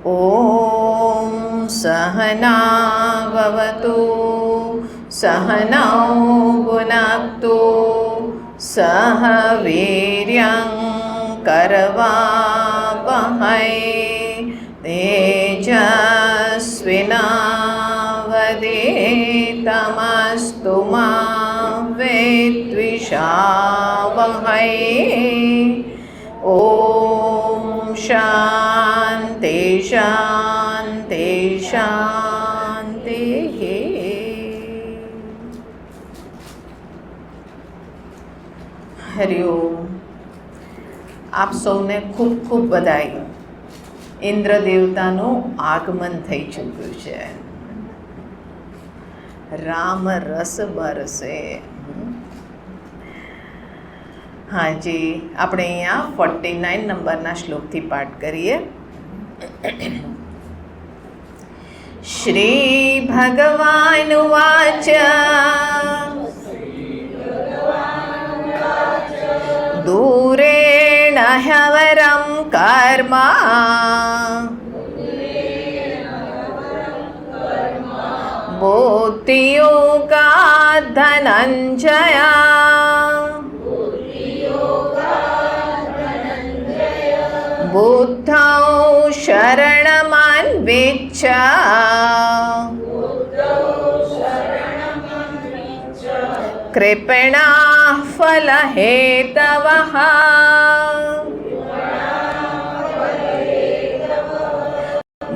ॐ सहनाववतु सहनौ भुनक्तु सह वीर्यं करवावहै तेजस्विनावधीतमस्तु मा विद्विषावहै। ॐ शान्ति शान्ति शान्तिः। હરિઓમ. આપ સૌને ખૂબ ખૂબ બધાઈ. ઇન્દ્ર દેવતાનું આગમન થઈ ચૂક્યું છે. રામ રસ બરસે. હાજી, આપણે અહીંયા 49 નંબરના શ્લોકથી પાઠ કરીએ. શ્રી ભગવાન વાચ દૂરેણ હ્યવરમ કર્મ બુદ્ધિયોગાદ ધનંજય બુદ્ધૌ શરણમન્વિચ્છ કૃપણા ફલહેતવઃ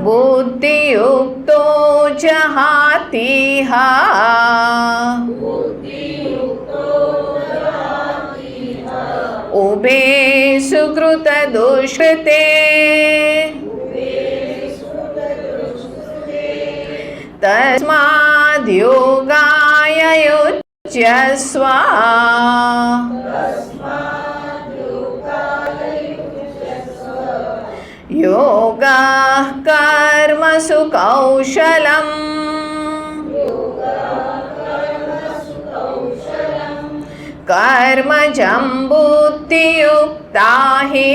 બુદ્ધિયુક્તો જહાતિહ ઉભે સુકૃત દુષ્કૃતે તસ્માદ્ યોગાય યુજ્યસ્વ યોગઃ કર્મસુ કૌશલમ કર્મજં બુદ્ધિયુક્તા હિ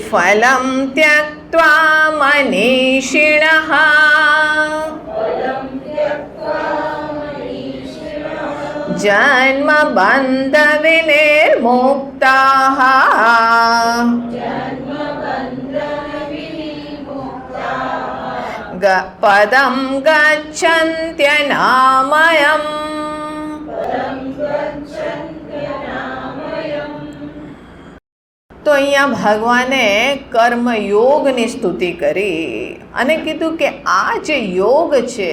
ફલં ત્યક્ત્વા મનીષિણઃ જન્મ બંધ વિનિર્મુક્તાઃ પદં ગચ્છન્ત્યનામયम्. તો અહીંયા ભગવાને કર્મયોગની સ્તુતિ કરી અને કીધું કે આ જે યોગ છે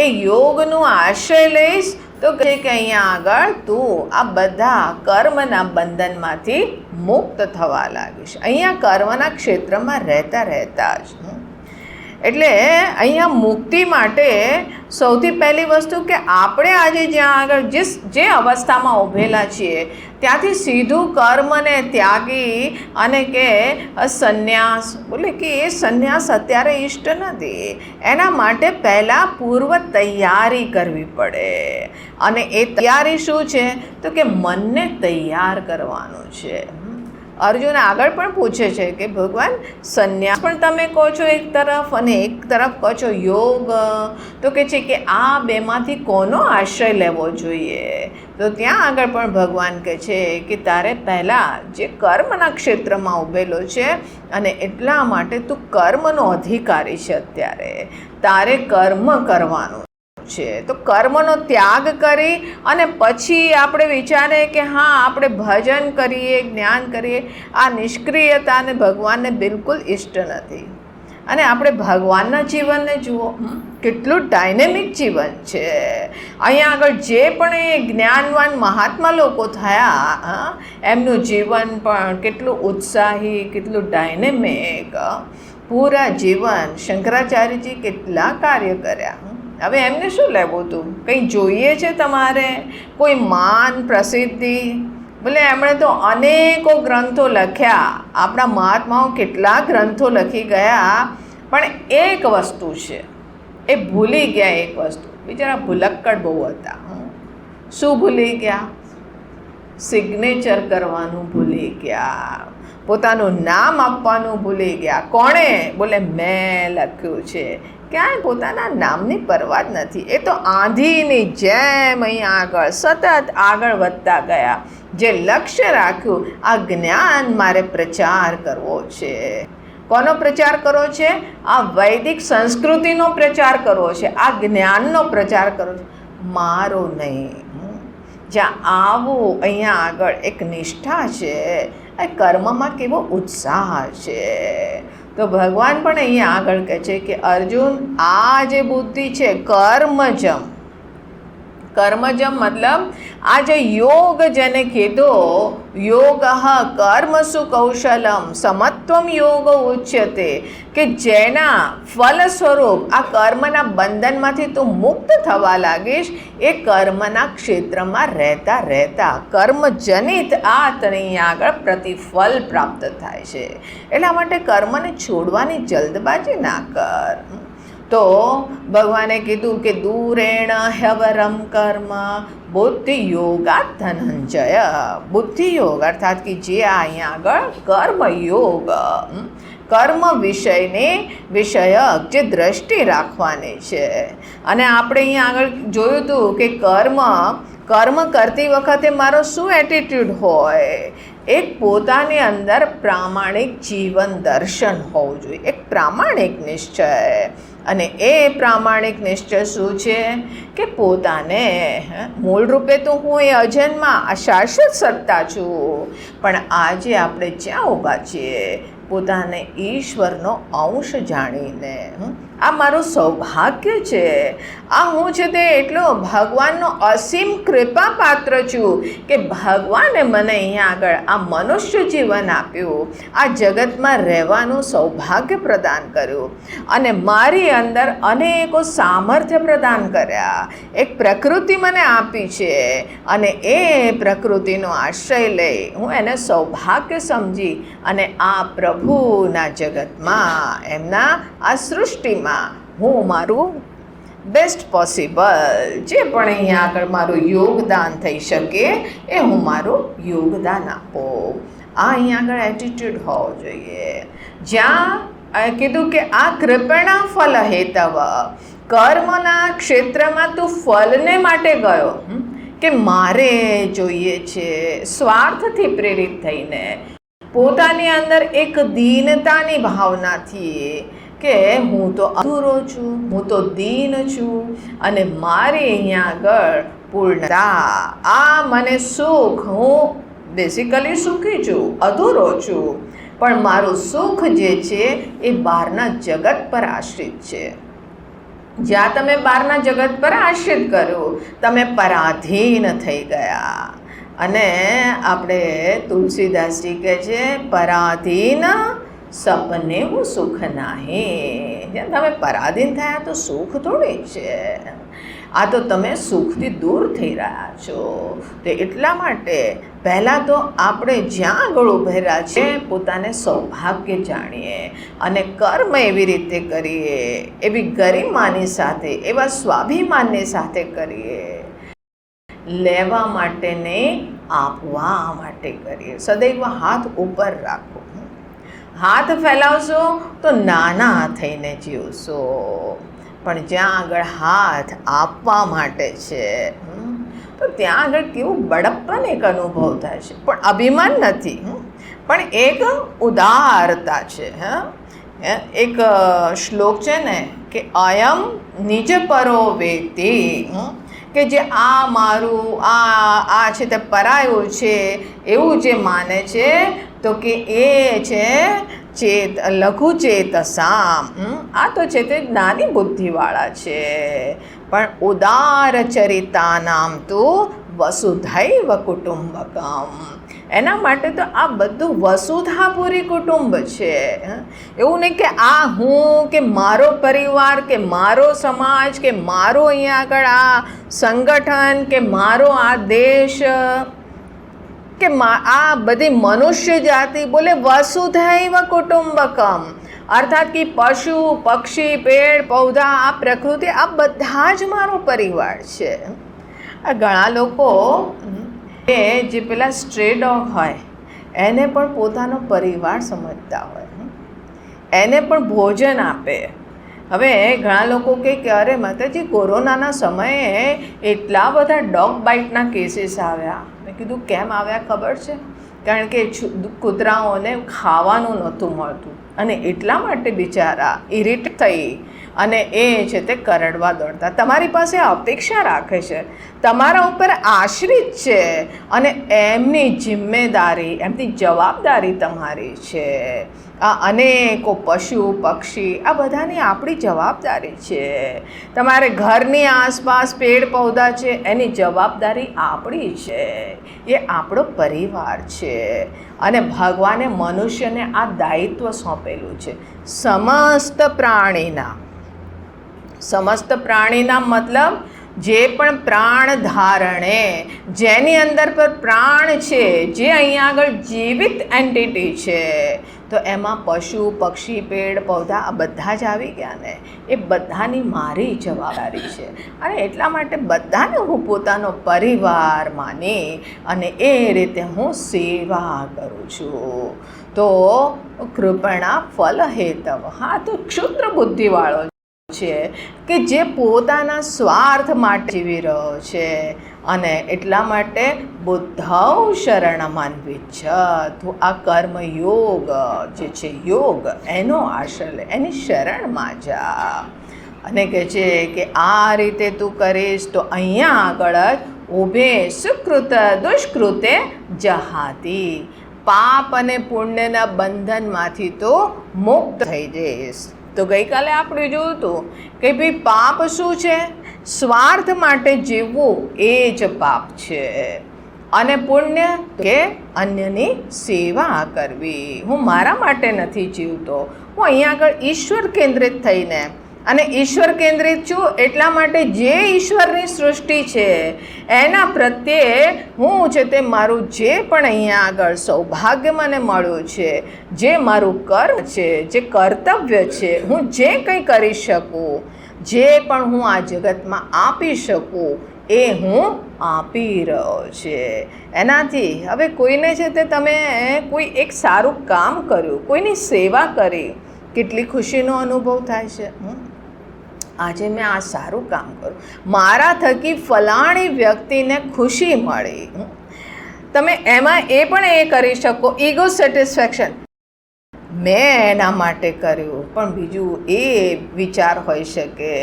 એ યોગનું આશ્રય લઈશ તો કહે કે અહીંયા આગળ તું આ બધા કર્મના બંધનમાંથી મુક્ત થવા લાગીશ. અહીંયા કર્મના ક્ષેત્રમાં રહેતા જ. એટલે અહીંયા મુક્તિ માટે સૌથી પહેલી વસ્તુ કે આપણે આજે જ્યાં આગળ જે અવસ્થામાં ઊભેલા છીએ ત્યાંથી સીધું કર્મને ત્યાગી અને કે સંન્યાસ બોલે કે એ સંન્યાસ અત્યારે ઇષ્ટ નથી. એના માટે પહેલાં પૂર્વ તૈયારી કરવી પડે. અને એ તૈયારી શું છે તો કે મનને તૈયાર કરવાનું છે. અર્જુન આગળ પણ પૂછે છે કે ભગવાન સંન્યાસ પણ તમે કહો છો એક તરફ અને એક તરફ કહો છો યોગ, તો કે છે કે આ બેમાંથી કોનો આશ્રય લેવો જોઈએ? તો ત્યાં આગળ પણ ભગવાન કહે છે કે તારે પહેલાં જે કર્મના ક્ષેત્રમાં ઊભેલો છે અને એટલા માટે તું કર્મનો અધિકારી છે. અત્યારે તારે કર્મ કરવાનું છે. તો કર્મનો ત્યાગ કરી અને પછી આપણે વિચારે કે હા આપણે ભજન કરીએ, જ્ઞાન કરીએ. આ નિષ્ક્રિયતાને ભગવાનને બિલકુલ ઇષ્ટ નથી. અને આપણે ભગવાનના જીવનને જુઓ, કેટલું ડાયનેમિક જીવન છે. અહીંયા આગળ જે પણ એ જ્ઞાનવાન મહાત્મા લોકો થયા એમનું જીવન પણ કેટલું ઉત્સાહી, કેટલું ડાયનેમિક. પૂરા જીવન શંકરાચાર્યજી કેટલા કાર્ય કર્યા. હવે એમને શું લેવું હતું? કંઈ જોઈએ છે તમારે? કોઈ માન પ્રસિદ્ધિ? બોલે એમણે તો અનેકો ગ્રંથો લખ્યા. આપણા મહાત્માઓ કેટલા ગ્રંથો લખી ગયા, પણ એક વસ્તુ છે એ ભૂલી ગયા. એક વસ્તુ, બિચારા ભૂલક્કડ બહુ હતા. શું ભૂલી ગયા? સિગ્નેચર કરવાનું ભૂલી ગયા, પોતાનું નામ આપવાનું ભૂલી ગયા. કોણે? બોલે મેં લખ્યું છે. ક્યાંય પોતાના નામની પરવા જ નથી. એ તો આંધીની જેમ અહીંયા આગળ સતત આગળ વધતા ગયા. જે લક્ષ્ય રાખ્યું, આ જ્ઞાન મારે પ્રચાર કરવો છે. કોનો પ્રચાર કરવો છે? આ વૈદિક સંસ્કૃતિનો પ્રચાર કરવો છે, આ જ્ઞાનનો પ્રચાર કરવો છે, મારો નહીં. જ્યાં આવું અહીંયા આગળ એક નિષ્ઠા છે, એ કર્મમાં કેવો ઉત્સાહ છે. તો ભગવાન પણ અહીંયા આગળ કહે છે કે અર્જુન, આ જે બુદ્ધિ છે કર્મજમ, કર્મજમ મતલબ આ જે યોગ જેને કીધો, યોગ કર્મસુ કૌશલમ સમત્વમ યોગ ઉચ્યતે, કે જેના ફલ સ્વરૂપ આ કર્મના બંધનમાંથી તું મુક્ત થવા લાગીશ, એ કર્મના ક્ષેત્રમાં રહેતા રહેતા કર્મજનિત આ તને આગળ પ્રતિફળ પ્રાપ્ત થાય છે. એટલા માટે કર્મને છોડવાની જલ્દબાજી ના કર. તો ભગવાને કીધું કે દૂરેણ હ્યવરમ કર્મ બુદ્ધિ યોગા ધનંજય. બુદ્ધિ યોગ અર્થાત કે જે અહીંયા આગળ કર્મયોગ, કર્મ વિષયને વિષયક જે દ્રષ્ટિ રાખવાની છે. અને આપણે અહીંયા આગળ જોયું હતું કે કર્મ કરતી વખતે મારો શું એટીટ્યૂડ હોય? એક પોતાની અંદર પ્રામાણિક જીવન દર્શન હોવું જોઈએ, એક પ્રામાણિક નિશ્ચય. અને એ પ્રામાણિક નિશ્ચય શું છે? કે પોતાને મૂળ રૂપે તો હું એ અજન્મા આ શાશ્વત સત્તા છું, પણ આજે આપણે જ્યાં ઊભા છીએ પોતાને ઈશ્વરનો અંશ જાણીને, આ મારું સૌભાગ્ય છે. આ હું છે તે એટલો ભગવાનનો અસીમ કૃપા પાત્ર છું કે ભગવાને મને અહીંયા આગળ આ મનુષ્ય જીવન આપ્યું, આ જગતમાં રહેવાનું સૌભાગ્ય પ્રદાન કર્યું, અને મારી અંદર અનેકો સામર્થ્ય પ્રદાન કર્યા. એક પ્રકૃતિ મને આપી છે, અને એ પ્રકૃતિનો આશ્રય લઈ હું એને સૌભાગ્ય સમજી અને આ પ્રભુના જગતમાં, એમના આ સૃષ્ટિમાં હું મારું બેસ્ટ પોસિબલ જે પણ અહીંયા આગળ મારું યોગદાન થઈ શકે એ હું મારું યોગદાન આપું. આ અહીંયા આગળ એટીટ્યૂડ હોવો જોઈએ. જ્યાં કીધું કે આ કૃપણા ફલ હેતવ, કર્મના ક્ષેત્રમાં તું ફલને માટે ગયો, કે મારે જોઈએ છે, સ્વાર્થથી પ્રેરિત થઈને, પોતાની અંદર એક દીનતાની ભાવનાથી કે હું તો અધૂરો છું, હું તો દીન છું, અને મારી અહીંયા આગળ પૂર્ણતા, આ મને સુખ, હું બેઝિકલી સુખી છું, અધૂરો છું, પણ મારું સુખ જે છે એ બહારના જગત પર આશ્રિત છે. જ્યાં તમે બહારના જગત પર આશ્રિત કર્યું, તમે પરાધીન થઈ ગયા. અને આપણે તુલસીદાસજી કહે છે, પરાધીન સપને હું સુખ નહીં. જેમ તમે પરાધીન થયા તો સુખ થોડી છે, આ તો તમે સુખથી દૂર થઈ રહ્યા છો. તો એટલા માટે પહેલાં તો આપણે જ્યાં આગળ ઉભેલા છે પોતાને સૌભાગ્ય જાણીએ અને કર્મ એવી રીતે કરીએ, એવી ગરિમાની સાથે, એવા સ્વાભિમાનની સાથે કરીએ, લેવા માટે નહીં આપવા માટે કરીએ. સદૈવ હાથ ઉપર રાખો. હાથ ફેલાવશો તો નાના થઈને જીવશો, પણ જ્યાં આગળ હાથ આપવા માટે છે તો ત્યાં આગળ કેવું બળપ્પન એક અનુભવ થાય છે, પણ અભિમાન નથી, પણ એક ઉદારતા છે. એક શ્લોક છે ને કે અયમ નિજ પરો વેતિ, કે જે આ મારું આ છે તે પરાયું છે એવું જે માને છે, તો કે એ છે લઘુ ચેતસામ, આ તો છે તે નાની બુદ્ધિવાળા છે. પણ ઉદાર ચરિતાનામ તો વસુધૈવ કુટુંબકમ, એના માટે તો આ બધું વસુધાપુરી કુટુંબ છે. એવું નહીં કે આ હું, કે મારો પરિવાર, કે મારો સમાજ, કે મારો અહીંયા આગળ આ સંગઠન, કે મારો આ દેશ, કે આ બધી મનુષ્ય જાતિ. બોલે વસુધૈવ કુટુંબકમ, અર્થાત કે પશુ પક્ષી પેડ પૌધા આ પ્રકૃતિ આ બધા જ મારો પરિવાર છે. ઘણા લોકો એ જે પેલા સ્ટ્રે ડોગ હોય એને પણ પોતાનો પરિવાર સમજતા હોય, એને પણ ભોજન આપે. હવે ઘણા લોકો કહે કે અરે માતાજી, કોરોનાના સમયે એટલા બધા ડોગ બાઇટના કેસીસ આવ્યા. મેં કીધું કેમ આવ્યા ખબર છે? કારણ કે કૂતરાઓને ખાવાનું નહોતું મળતું અને એટલા માટે બિચારા ઇરિટેટ થઈ અને એ છે તે કરડવા દોડતા. તમારી પાસે અપેક્ષા રાખે છે, તમારા ઉપર આશ્રિત છે અને એમની જિમ્મેદારી, એમની જવાબદારી તમારી છે. આ અનેકો પશુ પક્ષી, આ બધાની આપણી જવાબદારી છે. તમારે ઘરની આસપાસ પેડ પૌધા છે, એની જવાબદારી આપણી છે. એ આપણો પરિવાર છે અને ભગવાને મનુષ્યને આ દાયિત્વ સોંપેલું છે. સમસ્ત પ્રાણીના મતલબ જે પણ પ્રાણ ધારણે, જેની અંદર પર પ્રાણ છે, જે અહીંયા આગળ જીવિત એન્ટિટી છે, તો એમાં પશુ પક્ષી પેડ પૌધા આ બધા જ આવી ગયા ને. એ બધાની મારી જવાબદારી છે અને એટલા માટે બધાને હું પોતાનો પરિવાર માની અને એ રીતે હું સેવા કરું છું. તો કૃપણા ફલ હેતવ, હા, તો ક્ષુદ્ર બુદ્ધિવાળો છે કે જે પોતાના સ્વાર્થ માટે જીવી રહ્યો છે અને એટલા માટે બુદ્ધૌ શરણમન્વિચ્છ, તું આ કર્મયોગ જે છે યોગ, એનો આશ્રય લે, એની શરણમાં જા. અને કહે છે કે આ રીતે તું કરીશ તો અહીંયા આગળ જ ઉભે સુકૃત દુષ્કૃતે જહાતી, પાપ અને પુણ્યના બંધનમાંથી તો મુક્ત થઈ જઈશ. તો ગઈકાલે આપણે જોયું હતું કે ભાઈ પાપ શું છે? સ્વાર્થ માટે જીવવું એ જ પાપ છે. અને પુણ્ય કે અન્યની સેવા કરવી. હું મારા માટે નથી જીવતો, હું અહીંયા આગળ ઈશ્વર કેન્દ્રિત થઈને, અને ઈશ્વર કેન્દ્રિત છું એટલા માટે જે ઈશ્વરની સૃષ્ટિ છે એના પ્રત્યે હું છે તે મારું જે પણ અહીંયા આગળ સૌભાગ્ય મને મળ્યું છે, જે મારું કર્મ છે, જે કર્તવ્ય છે, હું જે કંઈ કરી શકું, જે પણ હું આ જગતમાં આપી શકું એ હું આપી રહ્યો છે. એનાથી હવે કોઈને છે તે તમે કોઈ એક સારું કામ કર્યું, કોઈની સેવા કરી, કેટલી ખુશીનો અનુભવ થાય છે. આજે મેં આ સારું કામ કર્યું, મારા થકી ફલાણી વ્યક્તિને ખુશી મળી. તમે એમાં એ પણ એ કરી શકો, ઈગો સેટિસ્ફેક્શન, મેં એના માટે કર્યું, પણ બીજું એ વિચાર હોઈ શકે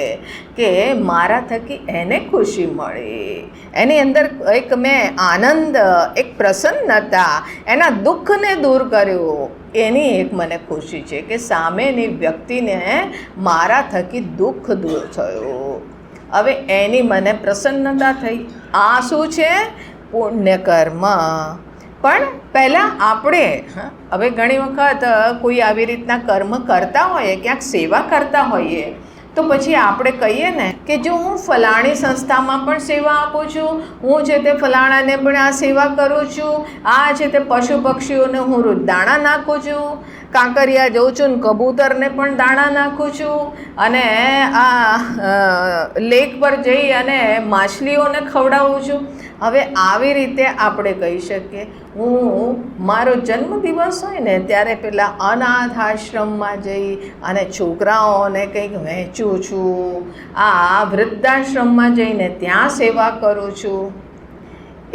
કે મારા થકી એને ખુશી મળી, એની અંદર એક મેં આનંદ, એક પ્રસન્નતા, એના દુઃખને દૂર કર્યું, એની એક મને ખુશી છે કે સામેની વ્યક્તિને મારા થકી દુઃખ દૂર થયું. હવે એની મને પ્રસન્નતા થઈ. આ શું છે? પુણ્યકર્મ. પણ પહેલાં આપણે હવે ઘણી વખત કોઈ આવી રીતના કર્મ કરતા હોઈએ, ક્યાંક સેવા કરતા હોઈએ, તો પછી આપણે કહીએ ને કે જો હું ફલાણી સંસ્થામાં પણ સેવા આપું છું, હું છે તે ફલાણાને પણ આ સેવા કરું છું, આ છે તે પશુ પક્ષીઓને હું રોજ દાણા નાખું છું, કાંકરિયા જઉં છું ને કબૂતરને પણ દાણા નાખું છું, અને આ લેક પર જઈ અને માછલીઓને ખવડાવું છું. હવે આવી રીતે આપણે કહી શકીએ, હું મારો જન્મદિવસ હોય ને ત્યારે પેલા અનાથ આશ્રમમાં જઈ અને છોકરાઓને કંઈક વહેંચું છું, આ વૃદ્ધાશ્રમમાં જઈને ત્યાં સેવા કરું છું.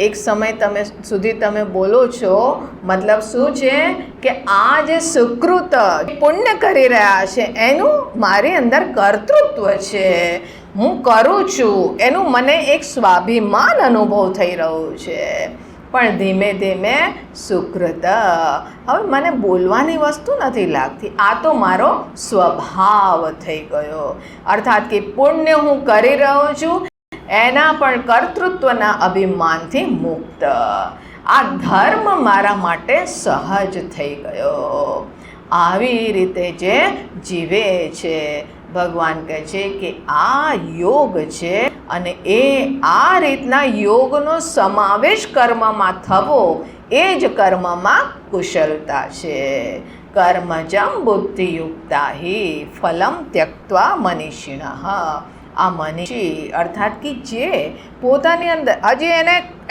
એક સમય સુધી તમે બોલો છો, મતલબ શું છે કે આ જે સુકૃત પુણ્ય કરી રહ્યા છે એનું મારી અંદર કર્તૃત્વ છે, હું કરું છું, એનું મને એક સ્વાભિમાન અનુભવ થઈ રહ્યું છે. પણ ધીમે ધીમે સુકૃત, હવે મને બોલવાની વસ્તુ નથી લાગતી, આ તો મારો સ્વભાવ થઈ ગયો. અર્થાત કે પુણ્ય હું કરી રહ્યો છું, એના પણ કર્તૃત્વના અભિમાનથી મુક્ત. આ ધર્મ મારા માટે સહજ થઈ ગયો. આવી રીતે જે જીવે છે, ભગવાન કહે છે કે આ યોગ છે અને એ આ રીતના યોગનો સમાવેશ કર્મમાં થવો એ જ કર્મમાં કુશળતા છે. કર્મજમ બુદ્ધિયુક્તા હિ ફલમ ત્યક્ત્વા મનીષિણઃ. આ મનીષી અર્થાત કે જે પોતાની અંદર હજી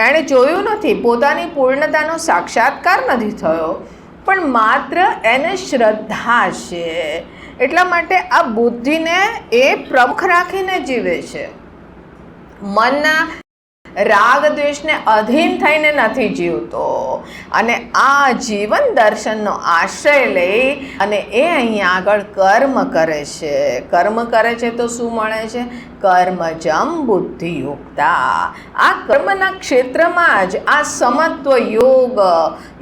એણે જોયું નથી, પોતાની પૂર્ણતાનો સાક્ષાત્કાર નથી થયો, પણ માત્ર એને શ્રદ્ધા છે, એટલા માટે આ બુદ્ધિને એ પ્રમુખ રાખીને જીવે છે. મનના રાગ દ્વેષને અધીન થઈને નથી જીવતો. અને આ જીવન દર્શનનો આશ્રય લઈ અને એ અહીંયા આગળ કર્મ કરે છે. કર્મ કરે છે તો શું મળે છે? કર્મજમ બુદ્ધિયુક્તા. આ કર્મના ક્ષેત્રમાં જ આ સમત્વ યોગ,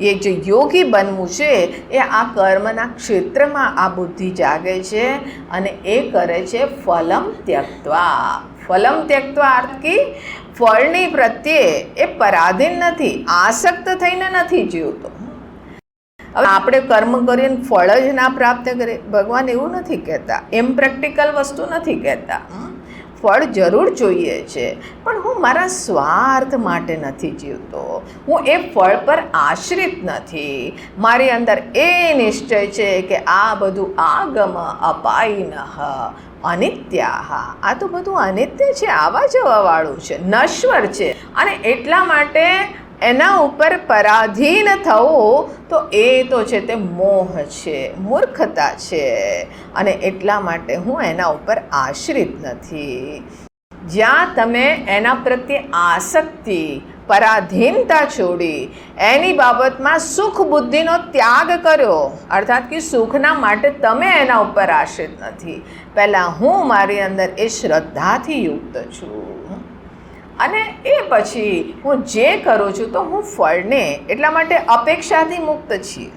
એ જે યોગી બનવું છે એ આ કર્મના ક્ષેત્રમાં આ બુદ્ધિ જાગે છે અને એ કરે છે ફલમ ત્યક્ત્વા. ફલમ ત્યક્ત્વા અર્થ કે ફળની પ્રત્યે એ પરાધીન નથી, આસક્ત થઈને નથી જીવતો. હવે આપણે કર્મ કરીને ફળ જ ના પ્રાપ્ત કરીએ, ભગવાન એવું નથી કહેતા, એમ પ્રેક્ટિકલ વસ્તુ નથી કહેતા. ફળ જરૂર જોઈએ છે, પણ હું મારા સ્વાર્થ માટે નથી જીવતો, હું એ ફળ પર આશ્રિત નથી. મારી અંદર એ નિશ્ચય છે કે આ બધું આગમ અપાયિનઃ અનિત્યાહ. આ તો બધું અનિત્ય છે, આવા જવાવાળું છે, નશ્વર છે, અને એટલા માટે એના ઉપર પરાધીન થવું તો એ તો છે તે મોહ છે, મૂર્ખતા છે, અને એટલા માટે હું એના ઉપર આશ્રિત નથી. જ્યાં તમે એના પ્રત્યે આસક્તિ, પરાધીનતા છોડી એની બાબતમાં સુખ બુદ્ધિનો ત્યાગ કર્યો, અર્થાત કે સુખના માટે તમે એના ઉપર આશ્રિત નથી. પહેલાં હું મારી અંદર એ શ્રદ્ધાથી યુક્ત છું, અને એ પછી હું જે કરું છું તો હું ફળને એટલા માટે અપેક્ષાથી મુક્ત છીએ.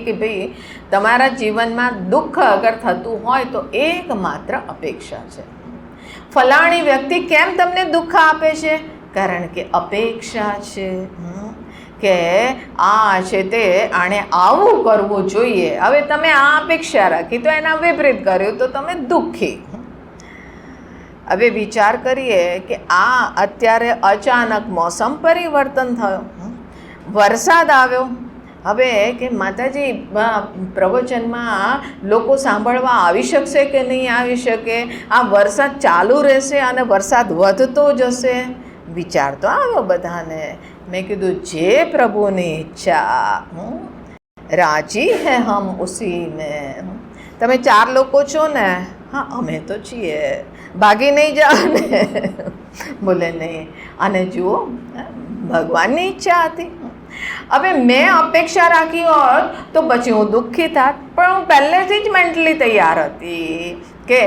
કે ભાઈ તમારા જીવનમાં દુઃખ અગર થતું હોય તો એકમાત્ર અપેક્ષા છે. ફલાણી વ્યક્તિ કેમ તમને દુઃખ આપે છે? કારણ કે અપેક્ષા છે કે આ છે તે આણે આવું કરવું જોઈએ. હવે તમે આ અપેક્ષા રાખી તો એના વિપરીત કર્યું તો તમે દુઃખી. હવે વિચાર કરીએ કે આ અત્યારે અચાનક મોસમ પરિવર્તન થયો, વરસાદ આવ્યો. હવે કે માતાજી પ્રવચનમાં લોકો સાંભળવા આવી શકશે કે નહીં આવી શકે? આ વરસાદ ચાલુ રહેશે અને વરસાદ વધતો જશે. વિચાર તો આવ્યો બધાને. મેં કીધું જે પ્રભુની ઈચ્છા, રાજી હે હમ ઉસી મેં. તમે 4 લોકો છો ને? હા, અમે તો છીએ. ભાગી નહીં જાઓ ને? બોલે નહીં. અને જુઓ, ભગવાનની ઈચ્છા હતી. હવે મેં અપેક્ષા રાખી હોત તો પછી હું દુઃખી થાત, પણ હું પહેલેથી જ મેન્ટલી તૈયાર હતી કે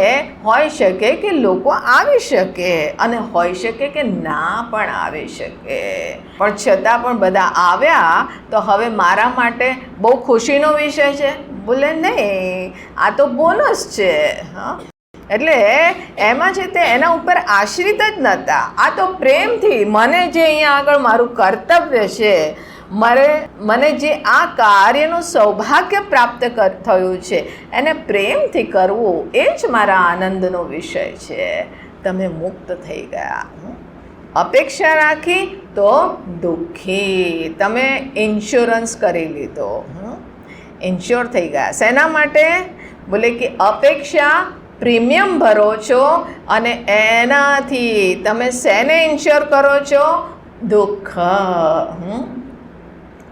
હોઈ શકે કે લોકો આવી શકે અને હોઈ શકે કે ના પણ આવી શકે, પણ છતાં પણ બધા આવ્યા તો હવે મારા માટે બહુ ખુશીનો વિષય છે. બોલે નહીં, આ તો બોનસ છે. હા, એટલે એમાં છે તે એના ઉપર આશ્રિત જ નહોતા. આ તો પ્રેમથી મને જે અહીંયા આગળ મારું કર્તવ્ય છે, મને જે આ કાર્યનું સૌભાગ્ય પ્રાપ્ત થયું છે એને પ્રેમથી કરવું, એ જ મારા આનંદનો વિષય છે. તમે મુક્ત થઈ ગયા. અપેક્ષા રાખી તો દુઃખી. તમે ઇન્સ્યોરન્સ કરી લીધો, ઇન્શ્યોર થઈ ગયા. શેના માટે? બોલે કે અપેક્ષા પ્રીમિયમ ભરો છો અને એનાથી તમે શેને ઇન્શ્યોર કરો છો? દુઃખ.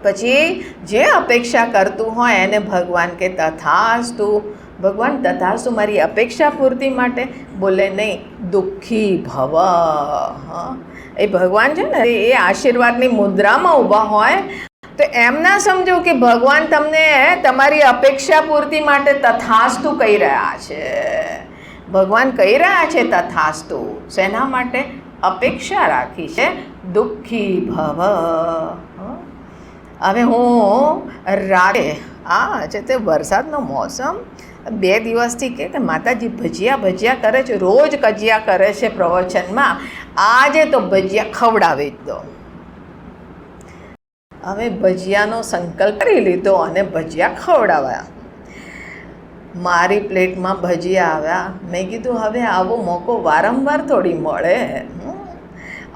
પછી જે અપેક્ષા કરતું હોય એને ભગવાન કે તથાસ્તુ. ભગવાન તથાસ્તુ મારી અપેક્ષા પૂર્તિ માટે. બોલે નહીં, દુઃખી ભવ. એ ભગવાન છે ને, એ આશીર્વાદની મુદ્રામાં ઊભા હોય તો એમ ના સમજો કે ભગવાન તમને તમારી અપેક્ષા પૂર્તિ માટે તથાસ્તુ કહી રહ્યા છે. ભગવાન કહી રહ્યા છે તથાસ્તુ શેના માટે? અપેક્ષા રાખી છે. દુઃખી ભવ. હવે હું રાતે છે તે વરસાદનો મોસમ 2 દિવસથી કે માતાજી ભજીયા કરે છે, રોજ કજિયા કરે છે પ્રવચનમાં. આજે તો ભજીયા ખવડાવી જ દો. હવે ભજીયાનો સંકલ્પ કરી લીધો અને ભજીયા ખવડાવ્યા. મારી પ્લેટમાં ભજીયા આવ્યા. મેં કીધું હવે આવો મોકો વારંવાર થોડી મળે.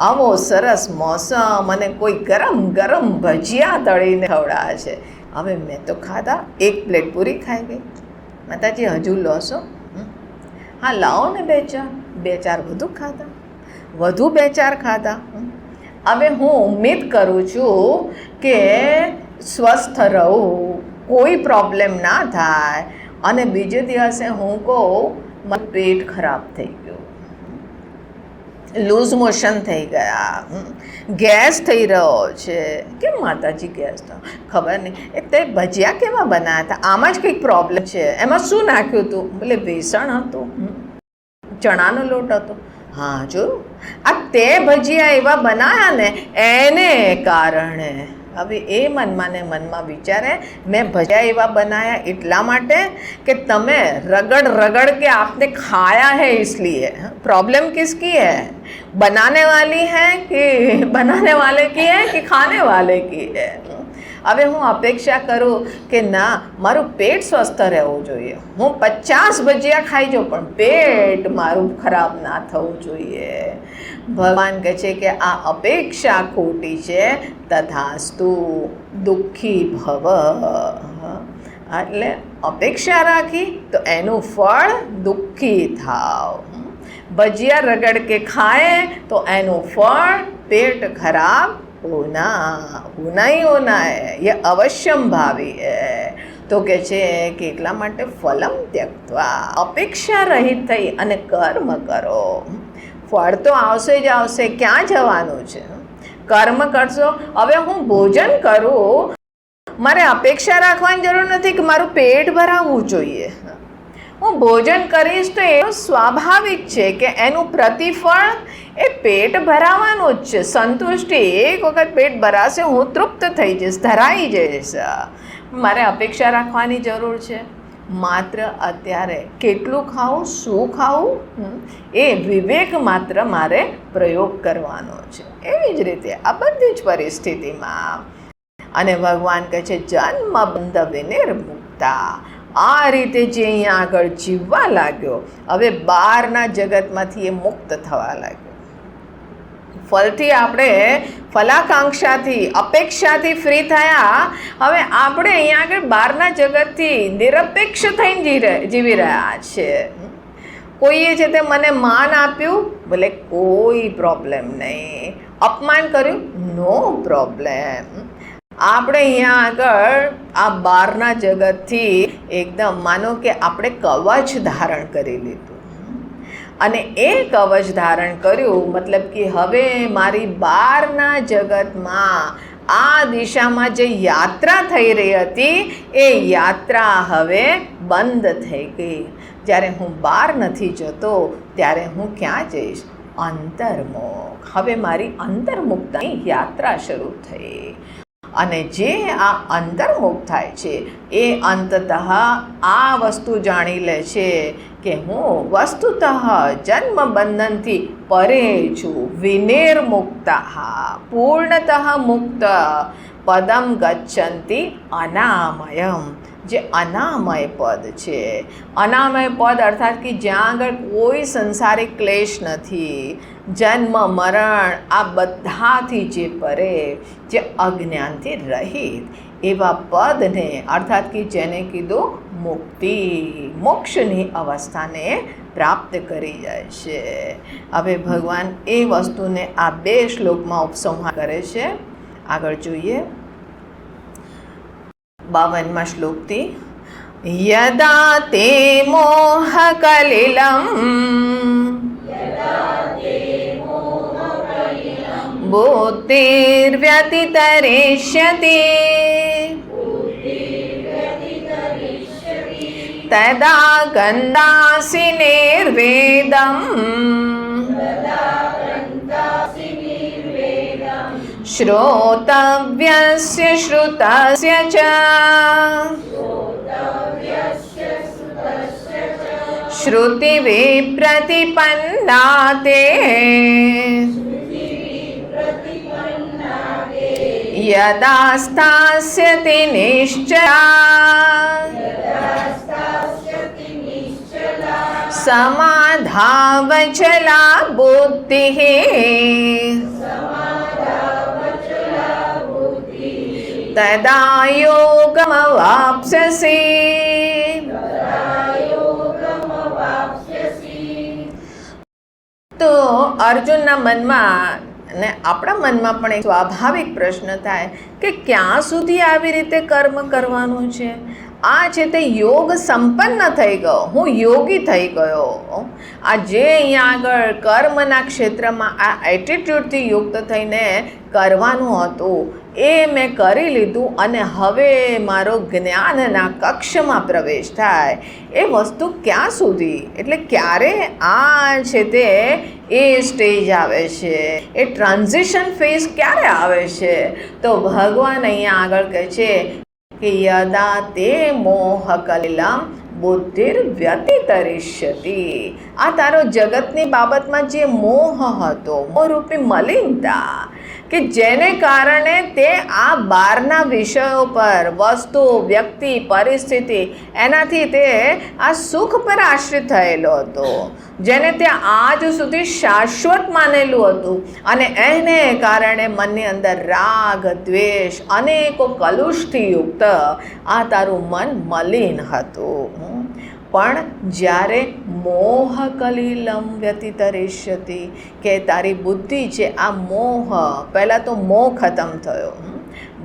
આવો સરસ મોસમ અને કોઈ ગરમ ગરમ ભજીયા તળીને ખવડાવે છે. હવે મેં તો ખાધા, 1 પ્લેટ પૂરી ખાઈ ગઈ. માતાજી હજુ લો છો? હા લાવો ને બે ચાર વધુ ખાધા, વધુ 2-4 ખાધા. હવે હું ઉમ્મીદ કરું છું કે સ્વસ્થ રહું, કોઈ પ્રોબ્લેમ ના થાય. અને બીજે દિવસે હું કહું મારું પેટ ખરાબ થઈ ગયું, લૂઝ મોશન થઈ ગયા, ગેસ થઈ રહ્યો છે. કેમ માતાજી ગેસ થયો ખબર નહીં. એક તો ભજીયા કેવા બનાવ્યા હતા, આમાં જ કંઈક પ્રોબ્લેમ છે. એમાં શું નાખ્યું હતું? બોલે બેસણ હતું, ચણાનો લોટ હતો. હા જો આ તે ભજીયા એવા બનાવ્યા ને એને કારણે. હવે એ મનમાં ને મનમાં વિચારે મેં ભજીયા એવા બનાયા એટલા માટે કે તમે रगड़ के आपने खाया है इसलिए. प्रॉब्लम किसकी है? बनाने वाली है कि बनाने वाले की है कि खाने वाले की है? હવે હું અપેક્ષા કરું કે ના, મારું પેટ સ્વસ્થ રહેવું જોઈએ. હું 50 ભજીયા ખાઈ જાઉં પણ પેટ મારું ખરાબ ના થવું જોઈએ. ભગવાન કહે છે કે આ અપેક્ષા ખોટી છે. તથાસ્તુ દુઃખી ભવ. એટલે અપેક્ષા રાખી તો એનું ફળ દુઃખી થાવ. ભજીયા રગડ કે ખાए તો એનું ફળ પેટ ખરાબ होना ही होना है, ये अवश्यम भावी है. તો કે છે કે એટલા માટે ફલમ ત્યક્ત્વા, અપેક્ષા રહિત થઈ અને કર્મ કરો. ફળ તો આવશે જ આવશે, ક્યાં જવાનું છે? કર્મ કરશો. હવે હું ભોજન કરું, મારે અપેક્ષા રાખવાની જરૂર નથી કે મારું પેટ ભરાવવું જોઈએ. હું ભોજન કરીશ તો એ સ્વાભાવિક છે કે એનું પ્રતિફળ એ પેટ ભરાવાનું જ છે. સંતુષ્ટિ, એક વખત પેટ ભરાશે હું તૃપ્ત થઈ જઈશ, ધરાઈ જઈશ. મારે અપેક્ષા રાખવાની જરૂર છે. માત્ર અત્યારે કેટલું ખાવું, શું ખાવું, એ વિવેક માત્ર મારે પ્રયોગ કરવાનો છે. એવી જ રીતે આ બધી જ પરિસ્થિતિમાં. અને ભગવાન કહે છે જન્મ બંધ વિનિર્મુક્તા. આ રીતે જે અહીંયા આગળ જીવવા લાગ્યો, હવે બહારના જગતમાંથી એ મુક્ત થવા લાગ્યો. ફલથી આપણે ફલાકાંક્ષાથી, અપેક્ષાથી ફ્રી થયા. હવે આપણે અહીંયા આગળ બહારના જગતથી નિરપેક્ષ થઈને જીવી રહ્યા છે. કોઈએ છે તે મને માન આપ્યું, ભલે કોઈ પ્રોબ્લેમ નહીં. અપમાન કર્યું, નો પ્રોબ્લેમ. આપણે અહીંયા આગળ આ બહારના જગતથી એકદમ માનો કે આપણે કવચ ધારણ કરી લીધું. અને એ કવચ ધારણ કર્યું મતલબ કે હવે મારી બહારના જગતમાં આ દિશામાં જે યાત્રા થઈ રહી હતી એ યાત્રા હવે બંધ થઈ ગઈ. જ્યારે હું બહાર નથી જતો ત્યારે હું ક્યાં જઈશ? અંતર્મુખ. હવે મારી અંતર્મુખતાની યાત્રા શરૂ થઈ. અને જે આ અંતર્મુખ થાય છે એ અંતતઃ આ વસ્તુ જાણી લે છે કે હું વસ્તુતઃ જન્મ બંધનથી પરે છું. વિનિર્મુક્તઃ, પૂર્ણતઃ મુક્ત. પદમ ગચ્છન્તિ અનામયમ. જે અનામય પદ છે, અનામય પદ અર્થાત કે જ્યાં આગળ કોઈ સંસારિક ક્લેશ નથી, જન્મ મરણ આ બધાથી જે પરે, જે અજ્ઞાનથી રહિત એવા પદને અર્થાત કે જેને કીધું મુક્તિ, મોક્ષની અવસ્થાને પ્રાપ્ત કરી જાય છે. હવે ભગવાન એ વસ્તુને આ 2 શ્લોકમાં ઉપસંહાર કરે છે. આગળ જોઈએ 52મા શ્લોકથી. યદા તે મોહ કલિલમ બુદ્ધિર્વ્યતિતરિષ્યતિ તદા ગંધાસि નિર્વેદમ શ્રોતવ્યસ્ય શ્રુતસ્ય ચ શ્રુતિ વિપ્રતિપન્ના તે યદા સ્થાસ્યતિ નિશ્ચલા સમાધાવચલા બુદ્ધિઃ તદા યોગમવાપ્સ્યસि. તો અર્જુનના મનમાં અને આપણા મનમાં પણ એક સ્વાભાવિક પ્રશ્ન થાય કે ક્યાં સુધી આવી રીતે કર્મ કરવાનું છે? આ છે તે યોગ સંપન્ન થઈ ગયો, હું યોગી થઈ ગયો. આ જે અહીંયા આગળ કર્મના ક્ષેત્રમાં આ એટીટ્યૂડથી યુક્ત થઈને કરવાનું હતું એ મેં કરી લીધું અને હવે મારો જ્ઞાનના કક્ષમાં પ્રવેશ થાય. એ વસ્તુ ક્યાં સુધી, એટલે ક્યારે આ છે તે એ સ્ટેજ આવે છે, એ ટ્રાન્ઝિશન ફેઝ ક્યારે આવે છે? તો ભગવાન અહીંયા આગળ કહે છે કે યદા તે મોહ કલિલમ બુદ્ધિર વ્યતિતરિષ્યતિ. આ તારો જગતની બાબતમાં જે મોહ હતો, મોહરૂપી મલિનતા, કે જેને કારણે તે આ બહારના વિષયો પર, વસ્તુ, વ્યક્તિ, પરિસ્થિતિ, એનાથી તે આ સુખ પર આશ્રિત થયેલો હતો, જેને તે આજ સુધી શાશ્વત માનેલું હતું, અને એને કારણે મનની અંદર રાગ, દ્વેષ, અનેકો કલુષથી યુક્ત આ તારું મન મલિન હતું. પણ જ્યારે મોહ કલિલમ વ્યતિતરિષ્યતિ, કે તારી બુદ્ધિ છે આ મોહ, પહેલાં તો મોહ ખતમ થયો.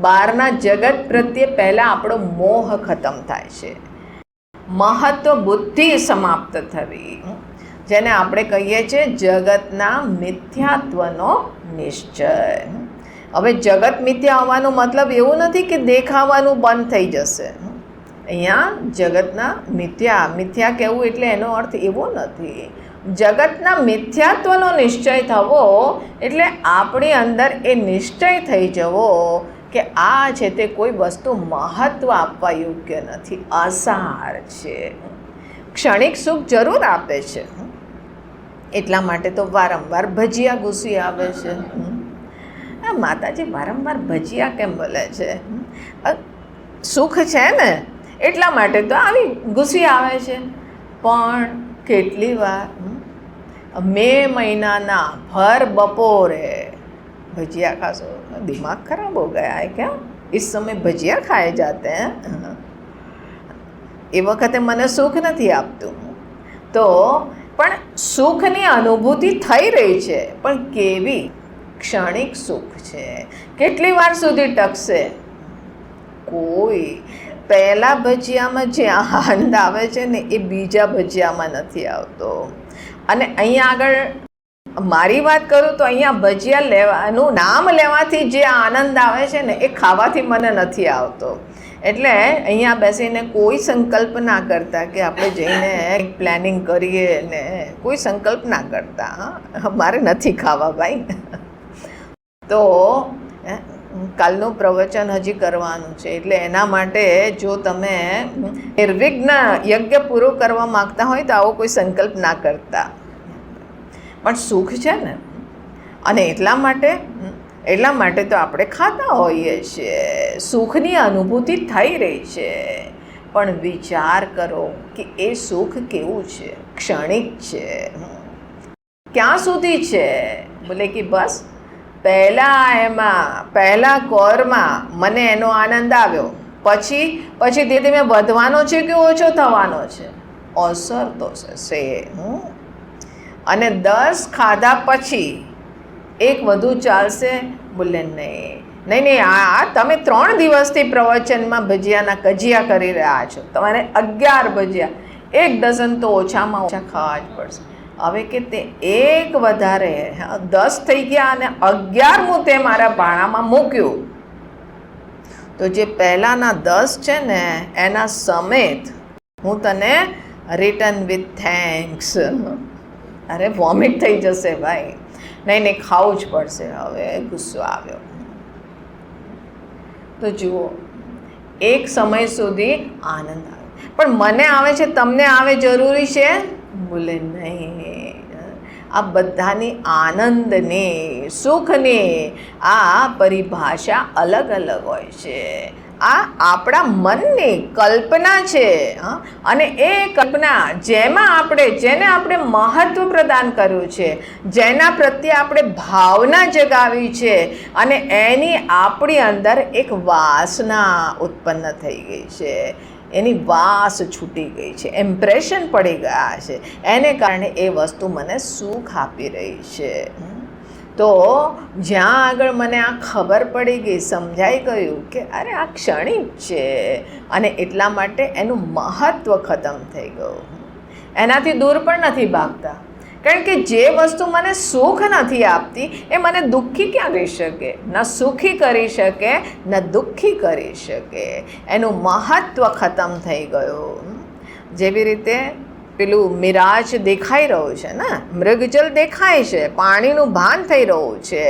બહારના જગત પ્રત્યે પહેલાં આપણો મોહ ખતમ થાય છે. મહત્વ બુદ્ધિ સમાપ્ત થવી, જેને આપણે કહીએ છીએ જગતના મિથ્યાત્વનો નિશ્ચય. હવે જગત મિથ્યા હોવાનો મતલબ એવું નથી કે દેખાવાનું બંધ થઈ જશે. અહીંયા જગતના મિથ્યા કહેવું એટલે એનો અર્થ એવો નથી. જગતના મિથ્યાત્વનો નિશ્ચય થવો એટલે આપણી અંદર એ નિશ્ચય થઈ જવો કે આ છે તે કોઈ વસ્તુ મહત્ત્વ આપવા યોગ્ય નથી, અસાર છે. ક્ષણિક સુખ જરૂર આપે છે, એટલા માટે તો વારંવાર ભજીયા ઘૂસી આવે છે. આ માતાજી વારંવાર ભજીયા કેમ બોલે છે? સુખ છે ને એટલા માટે તો આવી ઘૂસી આવે છે. પણ કેટલી વાર મે મહિનાના ભર બપોરે ભજીયા ખાશો, દિમાગ ખરાબ હો ગયા હે ક્યાં? इस समय भजिया खाए जाते हैं. એ વખતે મને સુખ નથી આપતું. તો પણ સુખની અનુભૂતિ થઈ રહી છે, પણ કેવી? ક્ષણિક સુખ છે. કેટલી વાર સુધી ટકશે? કોઈ પહેલાં ભજીયામાં જે આનંદ આવે છે ને એ બીજા ભજીયામાં નથી આવતો. અને અહીંયા આગળ મારી વાત કરું તો અહીંયા ભજીયા લેવાનું નામ લેવાથી જે આનંદ આવે છે ને એ ખાવાથી મને નથી આવતો. એટલે અહીંયા બેસીને કોઈ સંકલ્પ ના કરતા કે આપણે જઈને પ્લાનિંગ કરીએ ને કોઈ સંકલ્પ ના કરતા, મારે નથી ખાવા ભાઈ. તો કાલનું પ્રવચન હજી કરવાનું છે, એટલે એના માટે જો તમે નિર્વિઘ્ન યજ્ઞ પૂરો કરવા માગતા હોય તો આવો કોઈ સંકલ્પ ના કરતા. પણ સુખ છે ને, અને એટલા માટે તો આપણે ખાતા હોઈએ છીએ. સુખની અનુભૂતિ થઈ રહી છે, પણ વિચાર કરો કે એ સુખ કેવું છે? ક્ષણિક છે. ક્યાં સુધી છે? બોલે કે બસ પહેલા કોરમાં મને એનો આનંદ આવ્યો, પછી ધીમે ધીમે વધવાનો છે કે ઓછો થવાનો છે? અસર તો છે. અને 10 ખાધા પછી એક વધુ ચાલશે? બોલે નહીં, આ તમે 3 દિવસથી પ્રવચનમાં ભજીયાના કજિયા કરી રહ્યા છો, તમારે 11 ભજીયા, 1 ડઝન તો ઓછામાં ઓછા ખાવા જ પડશે. હવે કે તે એક વધારે 10 થઈ ગયા અને 11મું તે મારા ભાણામાં મૂક્યું, તો જે પહેલાંના 10 છે ને એના સમેત હું તને રિટર્ન વિથ થેન્ક્સ. અરે વોમિટ થઈ જશે ભાઈ. નહીં ખાવું જ પડશે. હવે ગુસ્સો આવ્યો. તો જુઓ, એક સમય સુધી આનંદ આવે, પણ મને આવે છે તમને આવે જરૂરી છે? બોલે નહીં. આ બધાની આનંદની, સુખની આ પરિભાષા અલગ અલગ હોય છે. આ આપણા મનની કલ્પના છે. અને એ કલ્પના જેને આપણે મહત્વ પ્રદાન કર્યું છે, જેના પ્રત્યે આપણે ભાવના જગાવી છે, અને એની આપણી અંદર એક વાસના ઉત્પન્ન થઈ ગઈ છે. એની વાસ છૂટી ગઈ છે, ઇમ્પ્રેશન પડી ગયા છે, એને કારણે એ વસ્તુ મને સુખ આપી રહી છે. તો જ્યાં આગળ મને આ ખબર પડી ગઈ, સમજાઈ ગયું કે અરે આ ક્ષણિક છે અને એટલા માટે એનું મહત્ત્વ ખતમ થઈ ગયું. એનાથી દૂર પણ નથી ભાગતા, કારણ કે જે વસ્તુ મને સુખ નથી આપતી એ મને દુઃખી ક્યાં કરી શકે? ન સુખી કરી શકે, ન દુઃખી કરી શકે. એનું મહત્ત્વ ખતમ થઈ ગયું. જેવી રીતે પેલું મિરાજ દેખાઈ રહ્યું છે ને, મૃગજલ દેખાય છે, પાણીનું ભાન થઈ રહ્યું છે,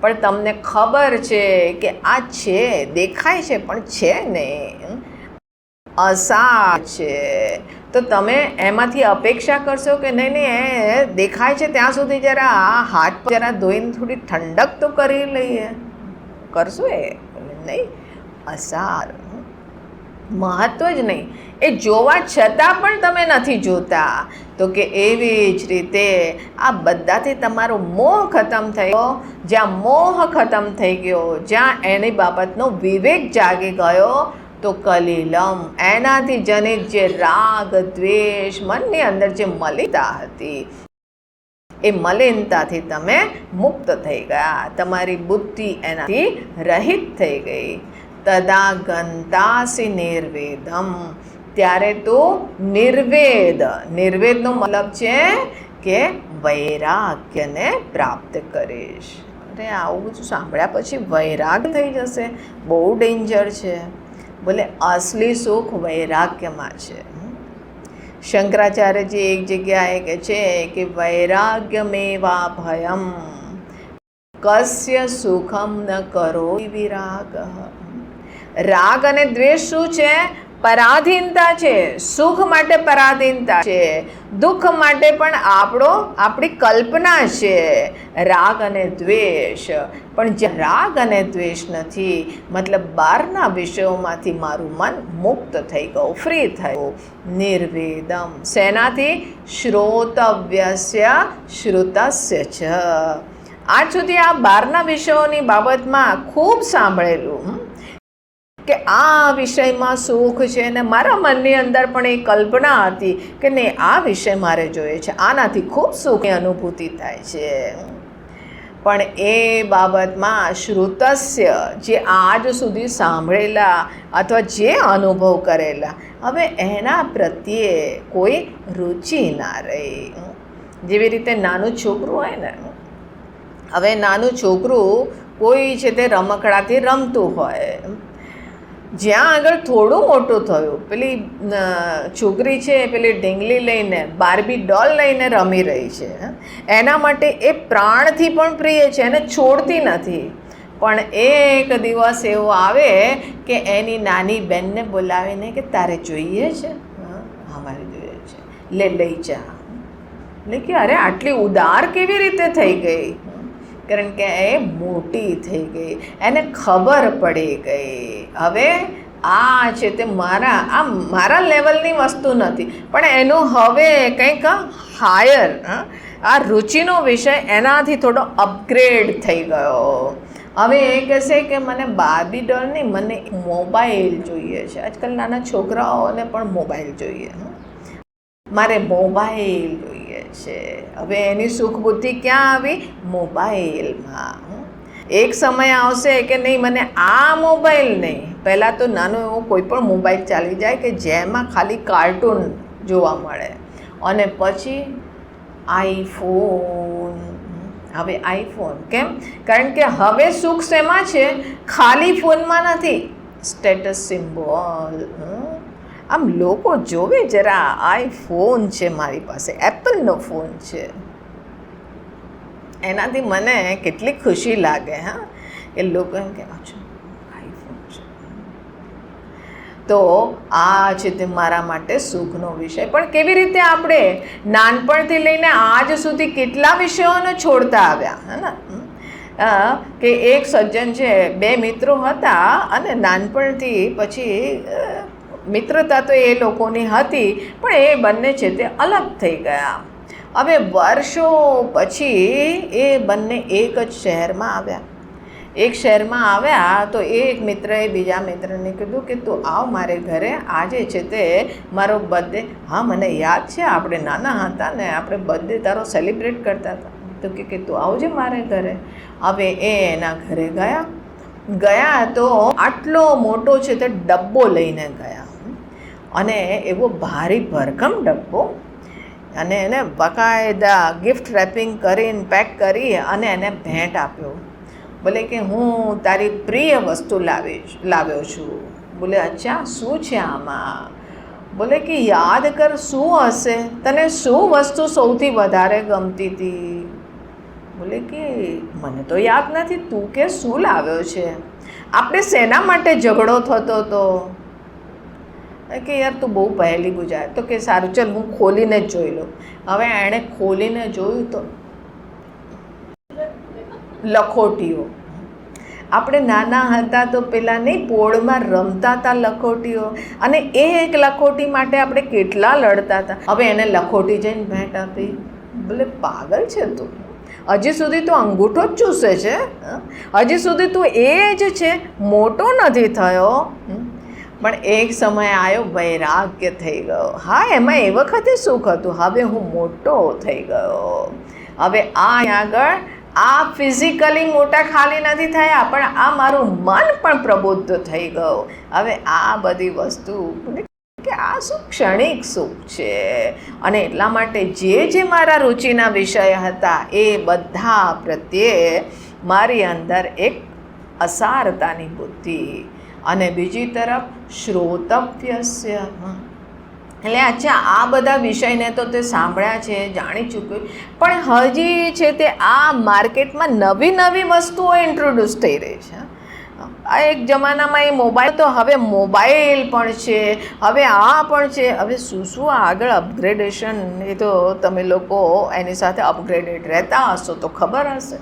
પણ તમને ખબર છે કે આ છે, દેખાય છે પણ છે નહીં, અસાર છે. તો તમે એમાંથી અપેક્ષા કરશો કે નહીં એ દેખાય છે ત્યાં સુધી જરા હાથ જરા ધોઈને થોડી ઠંડક તો કરી લઈએ, કરશો એ? નહીં, અસાર, મહત્ત્વ જ નહીં. એ જોવા છતાં પણ તમે નથી જોતા. તો કે એવી જ રીતે આ બધાથી તમારો મોહ ખતમ થયો. જ્યાં મોહ ખતમ થઈ ગયો, જ્યાં એની બાબતનો વિવેક જાગી ગયો, તો કલિલમ, એનાથી જનિત જે રાગ દ્વેષ મનની અંદર જે મલિનતા હતી, એ મલિનતાથી તમે મુક્ત થઈ ગયા. તમારી બુદ્ધિ એનાથી રહિત થઈ ગઈ. તદા ગંતાસી નિર્વેદમ, ત્યારે તો નિર્વેદ, નિર્વેદનો મતલબ છે કે વૈરાગ્યને પ્રાપ્ત કરીશ. અરે આવું બધું સાંભળ્યા પછી વૈરાગ્ય થઈ જશે, બહુ ડેન્જર છે. બોલે અસલી સુખ વૈરાગ્યમાં છે. શંકરાચાર્યજી એક જગ્યાએ કહે છે કે વૈરાગ્યમેવા ભયમ કસ્ય સુખમ ન કરો વિરાગ. રાગ અને દ્વેષ શું છે? પરાધીનતા છે. સુખ માટે પરાધીનતા છે, દુઃખ માટે પણ આપણી કલ્પના છે, રાગ અને દ્વેષ. પણ જ્યાં રાગ અને દ્વેષ નથી, મતલબ બહારના વિષયોમાંથી મારું મન મુક્ત થઈ ગયું, ફ્રી થયું. નિર્વેદમ, શેનાથી? શ્રોતવ્યસ્ય શ્રુતસ્ય ચ. આજ સુધી આ બહારના વિષયોની બાબતમાં ખૂબ સાંભળેલું કે આ વિષયમાં સુખ છે, ને મારા મનની અંદર પણ એ કલ્પના હતી કે નહીં આ વિષય મારે જોઈએ છે, આનાથી ખૂબ સુખની અનુભૂતિ થાય છે. પણ એ બાબતમાં શ્રુતસ્ય, જે આજ સુધી સાંભળેલા અથવા જે અનુભવ કરેલા, હવે એના પ્રત્યે કોઈ રુચિ ના રહી. જેવી રીતે નાનું છોકરું હોય ને, હવે નાનું છોકરું કોઈ છે તે રમકડાથી રમતું હોય, જ્યાં આગળ થોડું મોટું થયું, પેલી છોકરી છે પેલી ઢીંગલી લઈને, બાર્બી ડોલ લઈને રમી રહી છે, એના માટે એ પ્રાણથી પણ પ્રિય છે, એને છોડતી નથી. પણ એક દિવસ એવો આવે કે એની નાની બહેનને બોલાવીને કે તારે જોઈએ છે? હા મારે જોઈએ છે, લઈ જા. એટલે કે અરે આટલી ઉદાર કેવી રીતે થઈ ગઈ? કારણ કે એ મોટી થઈ ગઈ, એને ખબર પડી ગઈ. હવે આ છે તે મારા લેવલની વસ્તુ નથી, પણ એનું હવે કંઈક હાયર, આ રુચિનો વિષય એનાથી થોડો અપગ્રેડ થઈ ગયો. હવે એ કહેશે કે મને બાર્બી ડોલ નહીં, મને મોબાઈલ જોઈએ છે. આજકાલ નાના છોકરાઓને પણ મોબાઈલ જોઈએ, મારે મોબાઈલ જોઈએ છે. હવે એની સુખ બુદ્ધિ ક્યાં આવી? મોબાઈલમાં. એક સમય આવશે કે નહીં મને આ મોબાઈલ નહીં. પહેલાં તો નાનો એવો કોઈ પણ મોબાઈલ ચાલી જાય કે જેમાં ખાલી કાર્ટૂન જોવા મળે, અને પછી આઈફોન. હવે આઈફોન કેમ? કારણ કે હવે સુખ શેમાં છે? ખાલી ફોનમાં નથી, સ્ટેટસ સિમ્બોલ. આમ લોકો જોવે જરા, આઈફોન છે મારી પાસે, એપલનો ફોન છે, એનાથી મને કેટલી ખુશી લાગે. હા, એ લોકો એમ કે અચ્છા આઈફોન છે. તો આ છે તે મારા માટે સુખનો વિષય. પણ કેવી રીતે આપણે નાનપણથી લઈને આજ સુધી કેટલા વિષયોને છોડતા આવ્યા, હે ને? કે એક સજ્જન છે, બે મિત્રો હતા અને નાનપણથી પછી મિત્રતા તો એ લોકોની હતી, પણ એ બંને છે તે અલગ થઈ ગયા. હવે વર્ષો પછી એ બંને એક જ શહેરમાં આવ્યા. એક શહેરમાં આવ્યા તો એક મિત્રએ બીજા મિત્રને કીધું કે તું આવ મારે ઘરે, આજે છે તે મારો બર્થડે. હા, મને યાદ છે, આપણે નાના હતા ને આપણે બર્થડે તારો સેલિબ્રેટ કરતા હતા. તો કે તું આવજે મારે ઘરે. હવે એ એના ઘરે ગયા તો આટલો મોટો છે તે ડબ્બો લઈને ગયા, અને એવો ભારી ભરખમ ડબ્બો, અને એને બકાયદા ગિફ્ટ રેપિંગ કરીને પેક કરી અને એને ભેટ આપ્યો. બોલે કે હું તારી પ્રિય વસ્તુ લાવ્યો છું. બોલે અચ્છા, શું છે આમાં? બોલે કે યાદ કર, શું હશે? તને શું વસ્તુ સૌથી વધારે ગમતી હતી? બોલે કે મને તો યાદ નથી, તું કે શું લાવ્યો છે? આપણે શેના માટે ઝઘડો થતો હતો? કે યાર તું બહુ પહેલી ગુજાર. તો કે સારું ચાલ હું ખોલીને જ જોઈ લઉં. હવે એણે ખોલીને જોયું તો લખોટીઓ. આપણે નાના હતા તો પેલા નહીં પોળમાં રમતા હતા લખોટીઓ, અને એ એક લખોટી માટે આપણે કેટલા લડતા હતા. હવે એને લખોટી જઈને ભેટ આપી. બોલે પાગલ છે તું, હજી સુધી તું અંગૂઠો જ ચૂસે છે, હજી સુધી તું એ જ છે, મોટો નથી થયો. પણ એક સમય આવ્યો, વૈરાગ્ય થઈ ગયો. હા, એમાં એ વખતે સુખ હતું, હવે હું મોટો થઈ ગયો. હવે આગળ આ ફિઝિકલી મોટા ખાલી નથી થયા, પણ આ મારું મન પણ પ્રબુદ્ધ થઈ ગયું. હવે આ બધી વસ્તુ કે આ શું ક્ષણિક સુખ છે, અને એટલા માટે જે મારા રુચિના વિષય હતા એ બધા પ્રત્યે મારી અંદર એક અસારતાની બુદ્ધિ, અને બીજી તરફ શ્રોતવ્યસ્ય. એટલે અચ્છા, આ બધા વિષયને તો તે સાંભળ્યા છે, જાણી ચૂક્યું, પણ હજી છે તે આ માર્કેટમાં નવી નવી વસ્તુઓ ઇન્ટ્રોડ્યુસ થઈ રહી છે. આ એક જમાનામાં એ મોબાઈલ તો હવે મોબાઈલ પણ છે, હવે આ પણ છે, હવે શું આગળ અપગ્રેડેશન, એ તો તમે લોકો એની સાથે અપગ્રેડેડ રહેતા હશો તો ખબર હશે.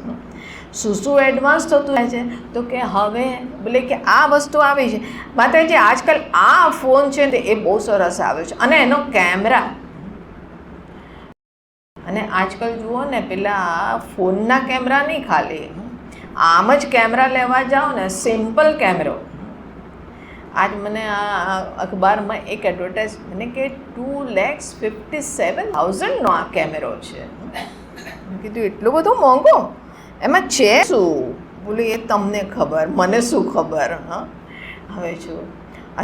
શું એડવાન્સ થતું જાય છે. તો કે હવે બોલે કે આ વસ્તુ આવી છે. માતાજી આજકાલ આ ફોન છે ને એ બહુ સરસ આવ્યો છે, અને એનો કેમેરા, અને આજકાલ જુઓ ને પેલા ફોનના કેમેરા નહીં, ખાલી આમ જ કેમેરા લેવા જાઓ ને, સિમ્પલ કેમેરો. આજ મને આ અખબારમાં એક એડવર્ટાઇઝ મને કે 2,57,000નો આ કેમેરો છે. મેં કીધું એટલો બધો મોંઘો, એમાં છે શું? બોલે એ તમને ખબર, મને શું ખબર. હા, હવે જો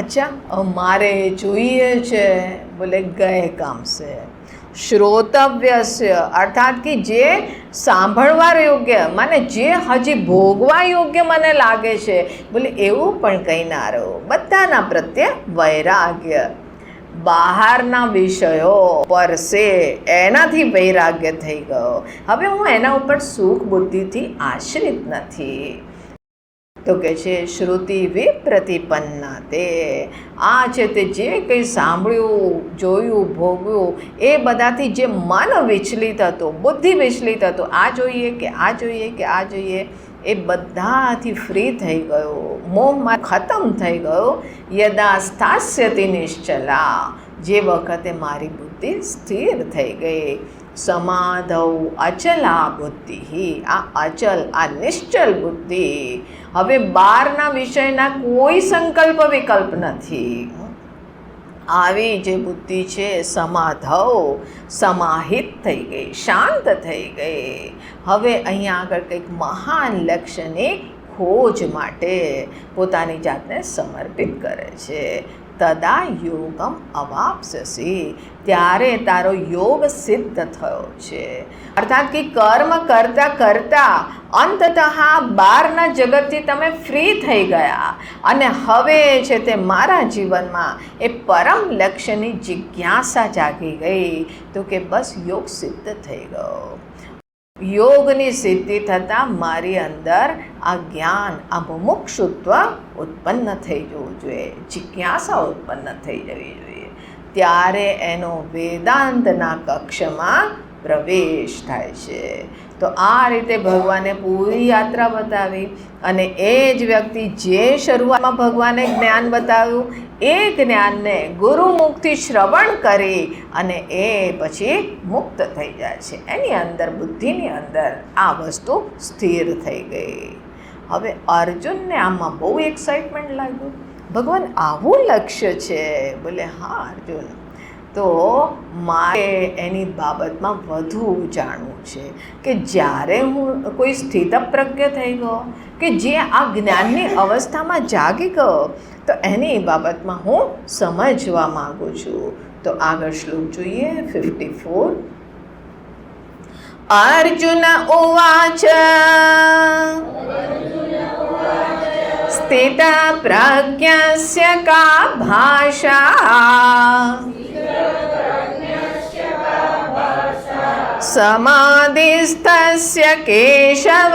અચ્છા મારે જોઈએ છે. બોલે ગયે કામ છે. શ્રોતવ્યસ્ય અર્થાત કે જે સાંભળવા યોગ્ય, મને જે હજી ભોગવા યોગ્ય મને લાગે છે, બોલે એવું પણ કંઈ ના રહો. બધાના પ્રત્યે વૈરાગ્ય. બહારના વિષયો પર છે એનાથી વૈરાગ્ય થઈ ગયો. હવે હું એના ઉપર સુખ બુદ્ધિથી આશ્રિત નથી. તો કે છે શ્રુતિ વિપ્રતિપન્ના. તે આ છે તે જે કંઈ સાંભળ્યું, જોયું, ભોગવ્યું એ બધાથી જે મન વિચલિત હતું, બુદ્ધિ વિચલિત હતું, આ જોઈએ કે આ જોઈએ કે આ જોઈએ, એ બધાથી ફ્રી થઈ ગયો, મોહમાં ખતમ થઈ ગયો. યદા સ્થાસ્યતિ નિશ્ચલા, જે વખતે મારી બુદ્ધિ સ્થિર થઈ ગઈ. સમાધૌ અચલા બુદ્ધિ, આ અચલ, આ નિશ્ચલ બુદ્ધિ. હવે બહારના વિષયના કોઈ સંકલ્પ વિકલ્પ નથી. આવી જે બુદ્ધિ છે સમાધૌ, સમાહિત થઈ ગઈ, શાંત થઈ ગઈ. હવે અહીંયા આગળ કંઈક મહાન લક્ષ્યની ખોજ માટે પોતાની જાતને સમર્પિત કરે છે. તદા યોગમ અવાપ્સ્યસી, ત્યારે તારો યોગ સિદ્ધ થયો છે. અર્થાત કે કર્મ કરતાં કરતાં અંતતઃ બહારના જગતથી તમે ફ્રી થઈ ગયા, અને હવે છે તે મારા જીવનમાં એ પરમ લક્ષ્યની જિજ્ઞાસા જાગી ગઈ. તો કે બસ યોગ સિદ્ધ થઈ ગયો. યોગની સિદ્ધિ થતાં મારી અંદર આ જ્ઞાન, આ મુમુક્ષુત્વ ઉત્પન્ન થઈ જવું જોઈએ, જિજ્ઞાસા ઉત્પન્ન થઈ જવી જોઈએ. ત્યારે એનો વેદાંતના કક્ષમાં પ્રવેશ થાય છે. તો આ રીતે ભગવાને પૂરી યાત્રા બતાવી, અને એ જ વ્યક્તિ જે શરૂઆતમાં ભગવાને જ્ઞાન બતાવ્યું એ જ્ઞાનને ગુરુમુખથી શ્રવણ કરી અને એ પછી મુક્ત થઈ જાય છે. એની અંદર, બુદ્ધિની અંદર આ વસ્તુ સ્થિર થઈ ગઈ. હવે અર્જુનને આમાં બહુ એક્સાઇટમેન્ટ લાગ્યું. ભગવાન આવું લક્ષ્ય છે? બોલે હા અર્જુન, તો મારે એની બાબતમાં વધુ જાણવું છે કે જ્યારે હું કોઈ સ્થિતપ્રજ્ઞ થઈ ગયો કે જે આ જ્ઞાનની અવસ્થામાં જાગી ગયો તો એની બાબતમાં હું સમજવા માગું છું. તો આગળ શ્લોક જોઈએ 54. અર્જુન ઉવાચ સ્થિત પ્રજ્ઞસ્ય કા ભાષા સમાધિસ્થસ્ય કેશવ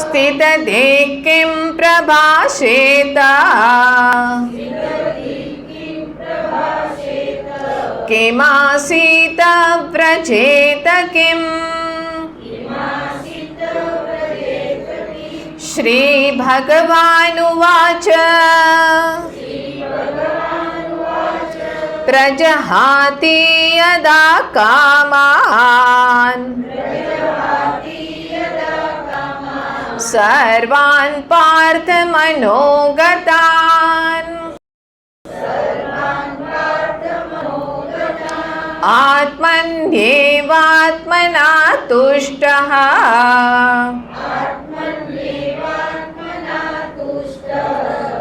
સ્થિતતે કિમ પ્રભાષેત કિમાસીત વ્રજેત કિમ. શ્રી ભગવાનુવાચ પ્રજહાતિ યદા કામાન સર્વાન પાર્થ મનોગતાન આત્મન્યેવાત્મના તુષ્ટઃ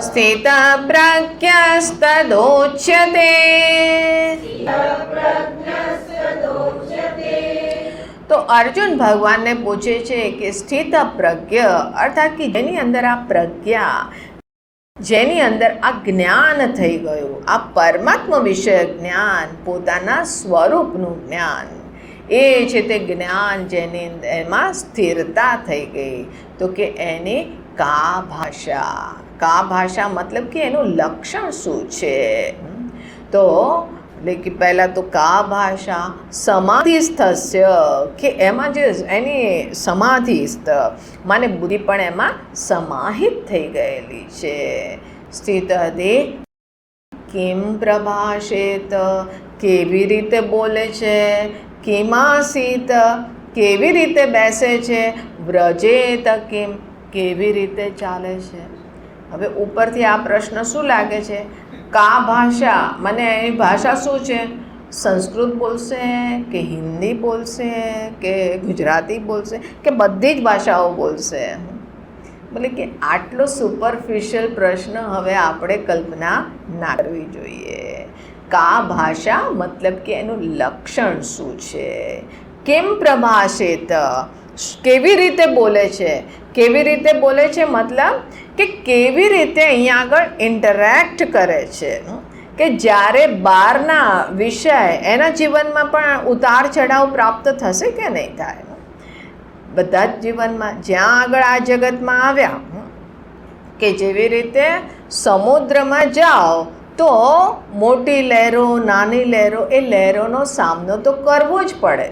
સ્થિતપ્રજ્ઞસ્તદોચ્યતે. તો અર્જુન ભગવાનને પૂછે છે કે સ્થિતપ્રજ્ઞ અર્થાત કે જેની અંદર આ પ્રજ્ઞા, જેની અંદર આ જ્ઞાન થઈ ગયું, આ પરમાત્મા વિષય જ્ઞાન, પોતાના સ્વરૂપનું જ્ઞાન, એ છે તે જ્ઞાન જેની એમાં સ્થિરતા થઈ ગઈ. તો કે એની કા ભાષા, કા ભાષા મતલબ કે એનું લક્ષણ શું છે? તો એટલે કે પહેલાં તો કા ભાષા સમાધિસ્થસ્ય, કે એમાં જે એની સમાધિસ્થ માને બુદ્ધિ પણ એમાં સમાહિત થઈ ગયેલી છે. સ્થિત દે કિમ પ્રભાષેત, કેવી રીતે બોલે છે, કિમાસીત કેવી રીતે બેસે છે, વ્રજેત કિમ કેવી રીતે ચાલે છે. હવે ઉપરથી આ પ્રશ્ન શું લાગે છે? કા ભાષા મને એની ભાષા શું છે? સંસ્કૃત બોલશે કે હિન્દી બોલશે કે ગુજરાતી બોલશે કે બધી જ ભાષાઓ બોલશે? બોલે કે આટલો સુપરફિશિયલ પ્રશ્ન હવે આપણે કલ્પના ના કરવી જોઈએ. કા ભાષા મતલબ કે એનું લક્ષણ શું છે? કેમ પ્રભાષેત, કેવી રીતે બોલે છે? કેવી રીતે બોલે છે મતલબ કે કેવી રીતે અહીંયા આગળ ઇન્ટરેક્ટ કરે છે, કે જ્યારે બહારના વિષય એના જીવનમાં પણ ઉતાર ચઢાવ પ્રાપ્ત થશે કે નહીં થાય? બધા જ જીવનમાં જ્યાં આગળ આ જગતમાં આવ્યા કે જેવી રીતે સમુદ્રમાં જાઓ તો મોટી લહેરો, નાની લહેરો, એ લહેરોનો સામનો તો કરવો જ પડે.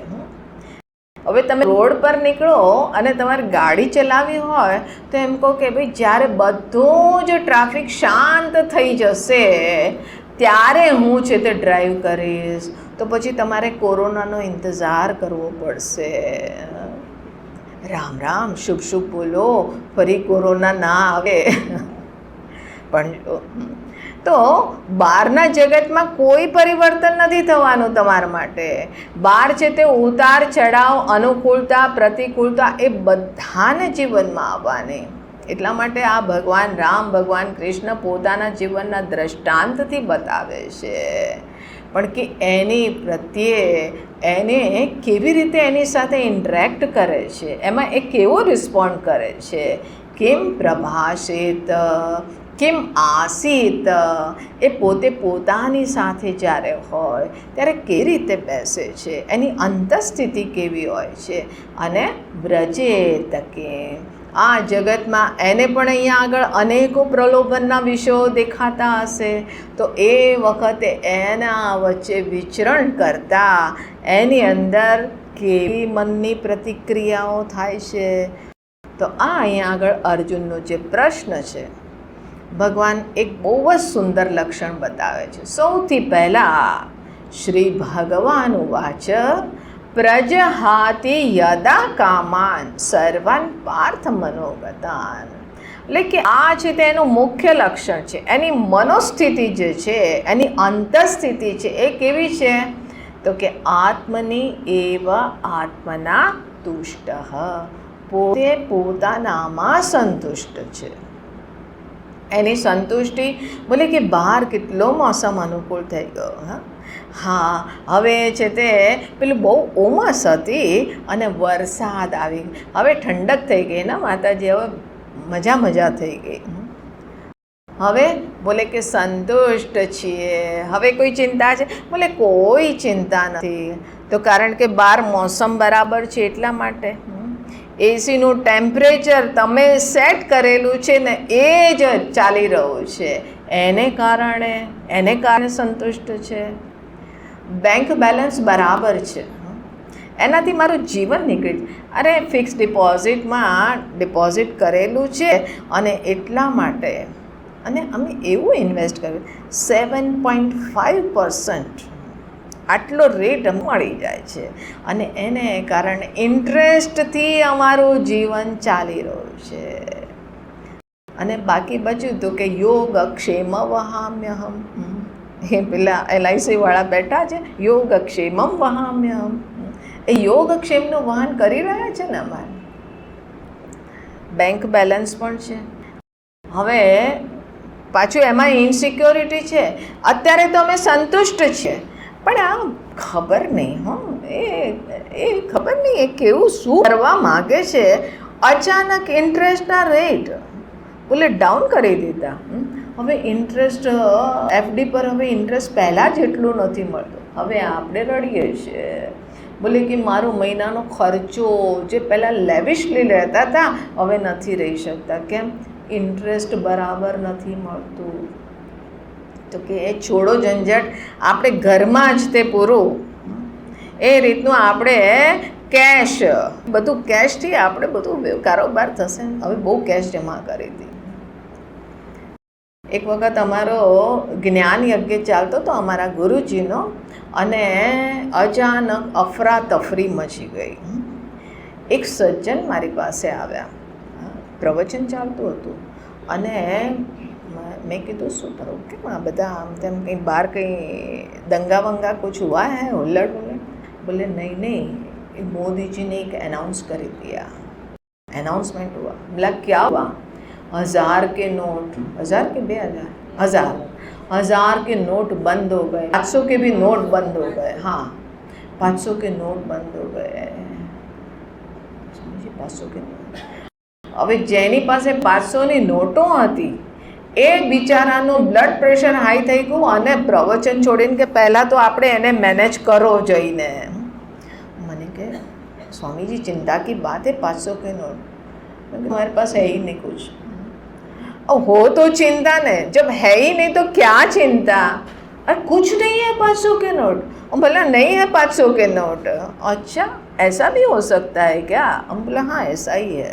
હવે તમે રોડ પર નીકળો અને તમારે ગાડી ચલાવવી હોય તો એમ કહો કે ભાઈ જ્યારે બધું જ ટ્રાફિક શાંત થઈ જશે ત્યારે હું છે તે ડ્રાઈવ કરીશ. તો પછી તમારે કોરોનાનો ઇંતજાર કરવો પડશે. રામ રામ, શુભ શુભ બોલો, ફરી કોરોના ના આવે. પણ તો બહારના જગતમાં કોઈ પરિવર્તન નથી થવાનું તમારા માટે. બહાર છે તે ઉતાર ચઢાવ, અનુકૂળતા, પ્રતિકૂળતા એ બધાને જીવનમાં આવવાની. એટલા માટે આ ભગવાન રામ, ભગવાન કૃષ્ણ પોતાના જીવનના દ્રષ્ટાંતથી બતાવે છે. પણ કે એની પ્રત્યે એને કેવી રીતે એની સાથે ઇન્ટરેક્ટ કરે છે, એમાં એ કેવો રિસ્પોન્ડ કરે છે. કેમ પ્રભાષિત, કેમ આસીત, એ પોતે પોતાની સાથે જ્યારે હોય ત્યારે કેવી રીતે બેસે છે, એની અંતઃસ્થિતિ કેવી હોય છે. અને વ્રજેત કેમ, આ જગતમાં એને પણ અહીંયા આગળ અનેકો પ્રલોભનના વિષયો દેખાતા હશે તો એ વખતે એના વચ્ચે વિચરણ કરતાં એની અંદર કેવી મનની પ્રતિક્રિયાઓ થાય છે. તો આ અહીંયા આગળ અર્જુનનો જે પ્રશ્ન છે, ભગવાન એક બહુ જ સુંદર લક્ષણ બતાવે છે. સૌથી પહેલાં શ્રી ભગવાન ઉવાચ પ્રજહાતિ યદા કામાન સર્વાન પાર્થ મનોગતાન. એટલે કે આ છે તે એનું મુખ્ય લક્ષણ છે. એની મનોસ્થિતિ જે છે, એની અંતઃસ્થિતિ છે, એ કેવી છે? તો કે આત્મની એવ આત્મના તુષ્ટ, પોતે પોતાનામાં સંતુષ્ટ છે. એની સંતુષ્ટિ બોલે કે બહાર કેટલો મોસમ અનુકૂળ થઈ ગયો. હા, હવે છે તે પેલું બહુ ઉમસ હતી અને વરસાદ આવી, હવે ઠંડક થઈ ગઈ ને માતાજી, હવે મજા થઈ ગઈ. હવે બોલે કે સંતુષ્ટ છીએ, હવે કોઈ ચિંતા છે? બોલે કોઈ ચિંતા નથી. તો કારણ કે બહાર મોસમ બરાબર છે એટલા માટે. એસીનું ટેમ્પરેચર તમે સેટ કરેલું છે ને એ જ ચાલી રહ્યું છે, એને કારણે સંતુષ્ટ છે. બેંક બેલેન્સ બરાબર છે, એનાથી મારું જીવન નીકળી. અરે ફિક્સ ડિપોઝિટમાં ડિપોઝિટ કરેલું છે અને એટલા માટે, અને અમે એવું ઇન્વેસ્ટ કર્યું 7.5%, આટલો રેટ મળી જાય છે અને એને કારણે ઇન્ટરેસ્ટથી અમારું જીવન ચાલી રહ્યું છે. અને બાકી બચ્યું તો કે યોગક્ષેમ વહામ્યહમ. એ પેલા LIC-વાળા બેઠા છે, યોગક્ષેમમ વહામ્યહમ. એ યોગક્ષેમનું વહન કરી રહ્યા છે ને અમારે. બેંક બેલેન્સ પણ છે. હવે પાછું એમાં ઇનસિક્યોરિટી છે. અત્યારે તો અમે સંતુષ્ટ છીએ, પણ આ ખબર નહીં, એ ખબર નહીં એ કેવું શું કરવા માગે છે. અચાનક ઇન્ટરેસ્ટના રેટ બોલે ડાઉન કરી દીધા. હવે ઇન્ટરેસ્ટ FD પર હવે ઇન્ટરેસ્ટ પહેલાં જેટલું નથી મળતું. હવે આપણે રડીએ છીએ, બોલે કે મારો મહિનાનો ખર્ચો જે પહેલાં લેવિશલી રહેતા હતા હવે નથી રહી શકતા. કેમ? ઇન્ટરેસ્ટ બરાબર નથી મળતું. તો કે એ છોડો ઝંઝટ, આપણે ઘરમાં જ તે પૂરું. એ રીતનું આપણે કેશ, બધું કેશથી આપણે બધું કારોબાર થશે. હવે બહુ કેશ જમા કરી હતી. એક વખત અમારો જ્ઞાન યજ્ઞ ચાલતો હતો અમારા ગુરુજીનો, અને અચાનક અફરાતફરી મચી ગઈ. એક સજ્જન મારી પાસે આવ્યા, પ્રવચન ચાલતું હતું, અને મેં કીધું શું કરું, કેમ આ બધા આમ તેમ કંઈ બહાર કંઈ દંગા વંગા कुछ हुआ है, हुल्लड़ हुल्लड़? बोले नहीं, ये मोदी जी ने एक अनाउंस करी दिया, अनाउंसमेंट हुआ. बोला क्या हुआ? 1000 के नोट, 1000 के 2000, 1000 के नोट बंद हो गए, 500 के भी नोट बंद हो गए. हाँ, 500 के नोट बंद हो गए. समझिए, 500 के नोट. હવે જેની પાસે 500ની નોટો હતી એ બિચારાનું બ્લડ પ્રેશર હાઈ થઈ ગયું, અને પ્રવચન છોડીને કે પહેલાં તો આપણે એને મેનેજ કરો જઈને. મને કે સ્વામીજી ચિંતા કી બાત है, 500 के नोट. हमारे पास है ही नहीं कुछ. हो तो चिंता नहीं, जब है ही नहीं तो क्या चिंता? अरे कुछ नहीं है 500 के नोट. बोला नहीं है 500 के नोट. अच्छा, ऐसा भी हो सकता है क्या? हम बोला हाँ ऐसा ही है.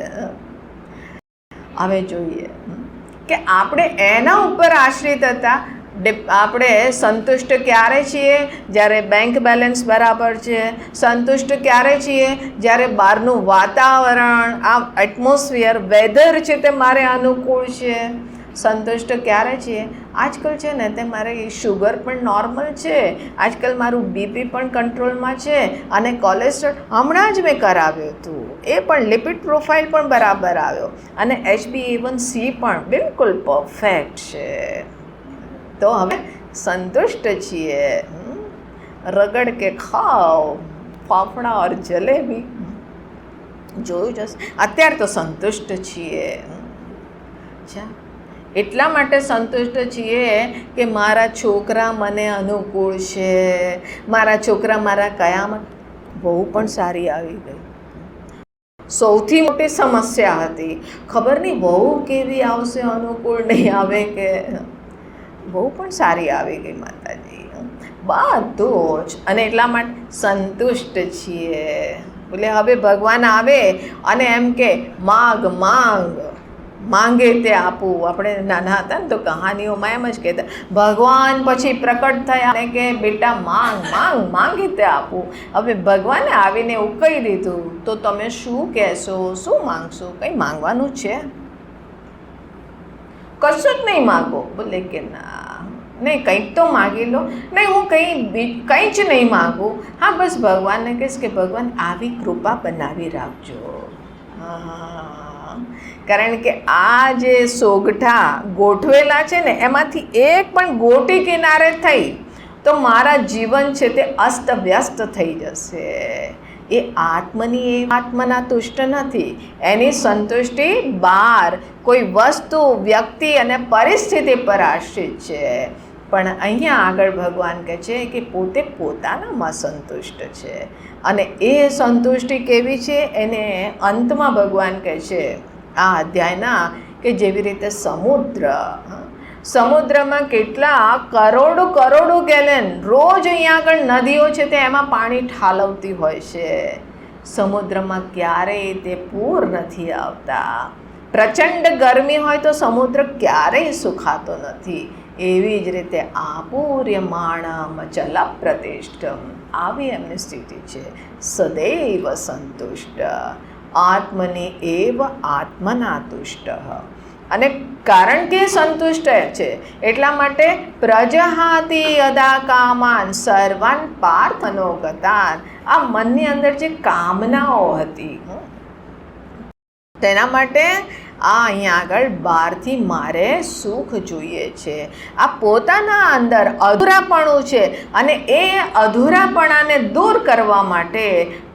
હવે જોઈએ કે આપણે એના ઉપર આશ્રિત હતા. આપણે સંતુષ્ટ ક્યારે છીએ? જ્યારે બેંક બેલેન્સ બરાબર છે. સંતુષ્ટ ક્યારે છીએ? જ્યારે બહારનું વાતાવરણ, આ એટમોસ્ફિયર, વેધર છે તે મારે અનુકૂળ છે. સંતુષ્ટ ક્યારે છીએ? આજકાલ છે ને તે મારે શુગર પણ નોર્મલ છે, આજકાલ મારું BP પણ કંટ્રોલમાં છે, અને કોલેસ્ટ્રોલ હમણાં જ મેં કરાવ્યું હતું, એ પણ લિપિડ પ્રોફાઇલ પણ બરાબર આવ્યો, અને HbA1c પણ બિલકુલ પરફેક્ટ છે. તો હવે સંતુષ્ટ છીએ. રગડ કે ખાઓ ફાફડા ઓર જલેબી. જોયું જશે, અત્યારે તો સંતુષ્ટ છીએ. અચ્છા, એટલા માટે સંતુષ્ટ છીએ કે મારા છોકરા મને અનુકૂળ છે, મારા છોકરા મારા કયામાં. બહુ પણ સારી આવી ગઈ. સૌથી મોટી સમસ્યા હતી, ખબર નહીં બહુ કેવી આવશે, અનુકૂળ નહીં આવે કે. બહુ પણ સારી આવી ગઈ માતાજી, બધું જ. અને એટલા માટે સંતુષ્ટ છીએ. એટલે હવે ભગવાન આવે અને એમ કે માગ, માંગે તે આપું. આપણે નાના હતા ને તો કહાનીઓમાં એમ જ કહેતા, ભગવાન પછી પ્રકટ થયા અને કે બેટા માંગ માંગ માંગે તે આપું. હવે ભગવાને આવીને એવું કહી દીધું તો તમે શું કહેશો, શું માંગશો? કંઈ માંગવાનું છે? કશું જ નહીં માગો. બોલે કે ના, નહીં કંઈક તો માગી લો. નહીં, હું કંઈ જ નહીં માગું. હા, બસ ભગવાનને કહીશ કે ભગવાન આવી કૃપા બનાવી રાખજો. હા, કારણ કે આ જે સોગઠા ગોઠવેલા છે ને એમાંથી એક પણ ગોટી કિનારે થઈ તો મારા જીવન છે તે અસ્તવ્યસ્ત થઈ જશે. એ આત્મના તુષ્ટ નથી. એની સંતુષ્ટિ બહાર કોઈ વસ્તુ, વ્યક્તિ અને પરિસ્થિતિ પર આશ્રિત છે. પણ અહીંયા આગળ ભગવાન કહે છે કે પોતે પોતાનામાં સંતુષ્ટ છે. અને એ સંતુષ્ટિ કેવી છે એને અંતમાં ભગવાન કહે છે આ અધ્યાયના, કે જેવી રીતે સમુદ્રમાં કેટલા કરોડો ગેલન રોજ અહીંયા આગળ નદીઓ છે તે એમાં પાણી ઠાલવતી હોય છે. સમુદ્રમાં ક્યારેય તે પૂર નથી આવતા. પ્રચંડ ગરમી હોય તો સમુદ્ર ક્યારેય સુખાતો નથી. એવી જ રીતે આપૂર્યમાણમ ચલ પ્રતિષ્ઠમ, આવી એમની સ્થિતિ છે. સદૈવ સંતુષ્ટ આત્મની એવ આત્મના તુષ્ટ. અને કારણ કે સંતુષ્ટ છે એટલા માટે પ્રજહાતિ યદા કામાન સર્વાન પાર્થ મનોગતાન. આ મનની અંદર જે કામનાઓ હતી તેના માટે આ અહીંયા આગળ બહારથી મારે સુખ જોઈએ છે. આ પોતાના અંદર અધૂરાપણું છે અને એ અધૂરાપણાને દૂર કરવા માટે,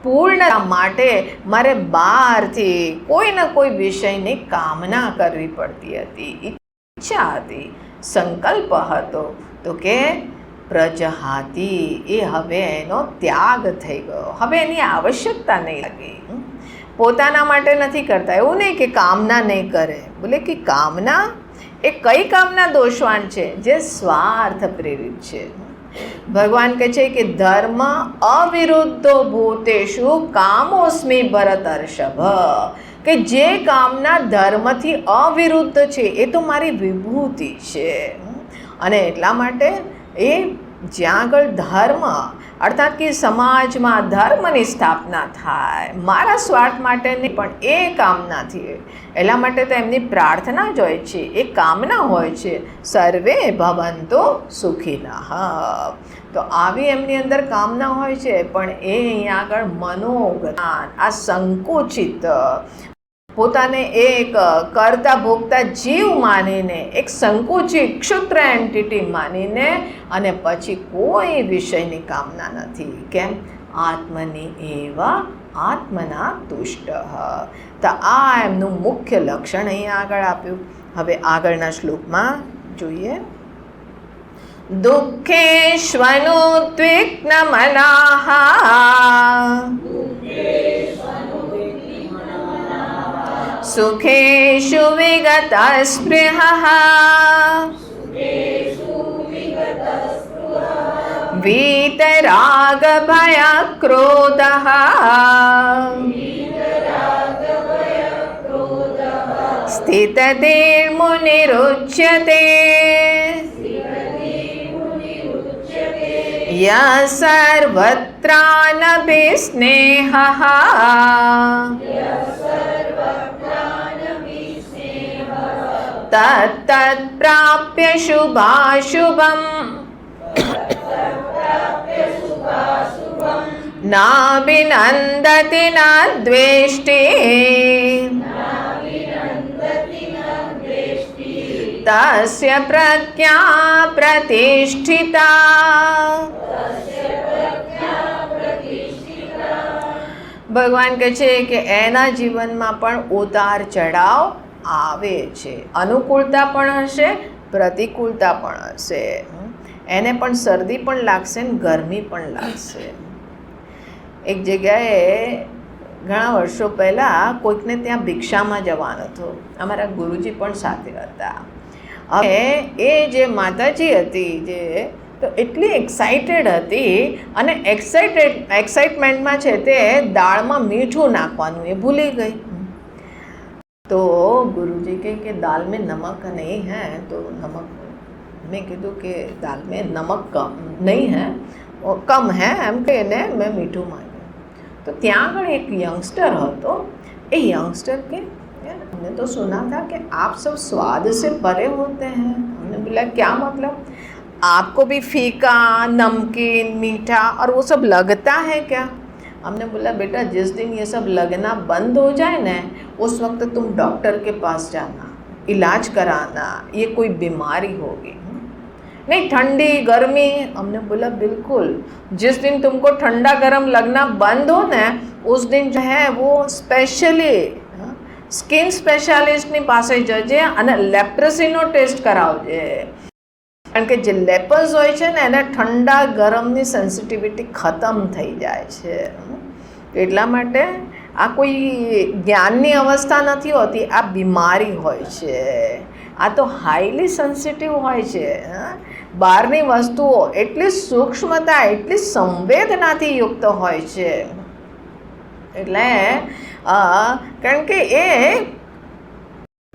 પૂર્ણતા માટે મારે બહારથી કોઈ ને કોઈ વિષયની કામના કરવી પડતી હતી, ઈચ્છા હતી, સંકલ્પ હતો. તો કે પ્રજહાતિ, એ હવે એનો ત્યાગ થઈ ગયો. હવે એની આવશ્યકતા નહીં લાગી. પોતાના માટે નથી કરતા. એવું નહીં કે કામના નહીં કરે. બોલે કે કામના એ કઈ કામના દોષવાન છે? જે સ્વાર્થ પ્રેરિત છે. ભગવાન કહે છે કે ધર્મ અવિરુદ્ધો ભૂતેષુ કામોસ્મિ ભરતર્ષભ, કે જે કામના ધર્મથી અવિરુદ્ધ છે એ તો મારી વિભૂતિ છે. અને એટલા માટે એ જ્યાં આગળ ધર્મ અર્થાત કે સમાજમાં ધર્મની સ્થાપના થાય, મારા સ્વાર્થ માટે નહીં પણ એ કામનાથી, એટલા માટે તો એમની પ્રાર્થના જ હોય છે, એ કામના હોય છે, સર્વે ભવન્તો સુખિનઃ. તો આવી એમની અંદર કામના હોય છે. પણ એ અહીંયા આગળ મનોજ્ઞાન, આ સંકુચિત પોતાને એક કરતા ભોગતા જીવ માનીને, એક સંકુચિત ક્ષુદ્ર એન્ટિટી માનીને અને પછી કોઈ વિષયની કામના નથી. કેમ? આત્મની એવ આત્મના તુષ્ટ. તો આ એમનું મુખ્ય લક્ષણ અહીંયા આગળ આપ્યું. હવે આગળના શ્લોકમાં જોઈએ. દુઃખેષ્વનુદ્વિગ્નમનાઃ સુખેષુ વિગતસ્પૃહઃ વીતરાગભયક્રોધઃ સ્થિતધીર્मुनिरुच्यते यः सर्वत्रानभिस्नेहः तत्तत्प्राप्य शुभाशुभम् नाभिनन्दति न द्वेष्टि तस्य प्रज्ञा प्रतिष्ठिता. ભગવાન કહે છે કે એના જીવનમાં પણ ઉતાર ચઢાવ આવે છે. અનુકૂળતા પણ હશે, પ્રતિકૂળતા પણ હશે. એને પણ શરદી પણ લાગશે ને ગરમી પણ લાગશે. એક જગ્યાએ ઘણા વર્ષો પહેલાં કોઈકને ત્યાં ભિક્ષામાં જવાનું હતું. અમારા ગુરુજી પણ સાથે હતા. હવે એ જે માતાજી હતી જે તો એટલી એક્સાઇટેડ હતી અને એક્સાઇટમેન્ટમાં છે તે દાળમાં મીઠું નાખવાનું એ ભૂલી ગઈ. तो गुरुजी कहे कि दाल में नमक नहीं है, तो नमक मैं कीधું કે દાલ में नमक कम नहीं है, कम है એમ કહીને મેં મીઠું માંગ્યું. तो ત્યાં આગળ એક યંગસ્ટર હતો. એ યંગસ્ટર के हमने तो सुना था कि आप सब स्वाद से परे होते हैं. हमने बोला क्या मतलब, आपको भी फीका, नमकीन, मीठा और वो सब लगता है क्या? हमने बोला बेटा जिस दिन ये सब लगना बंद हो जाए ना, उस वक्त तुम डॉक्टर के पास जाना, इलाज कराना, ये कोई बीमारी होगी. नहीं ठंडी गर्मी, हमने बोला बिल्कुल, जिस दिन तुमको ठंडा गर्म लगना बंद हो ना, उस दिन जो है वो स्पेशली સ્કિન સ્પેશિયાલિસ્ટની પાસે જજે અને લેપ્રસીનો ટેસ્ટ કરાવજે. કારણ કે જે લેપર્સ હોય છે ને એને ઠંડા ગરમની સેન્સિટિવિટી ખતમ થઈ જાય છે. એટલા માટે આ કોઈ જ્ઞાનની અવસ્થા નથી હોતી, આ બીમારી હોય છે. આ તો હાઈલી સેન્સિટિવ હોય છે. બહારની વસ્તુઓ એટલી સૂક્ષ્મતા, એટલી સંવેદનાથી યુક્ત હોય છે. એટલે કારણ કે એ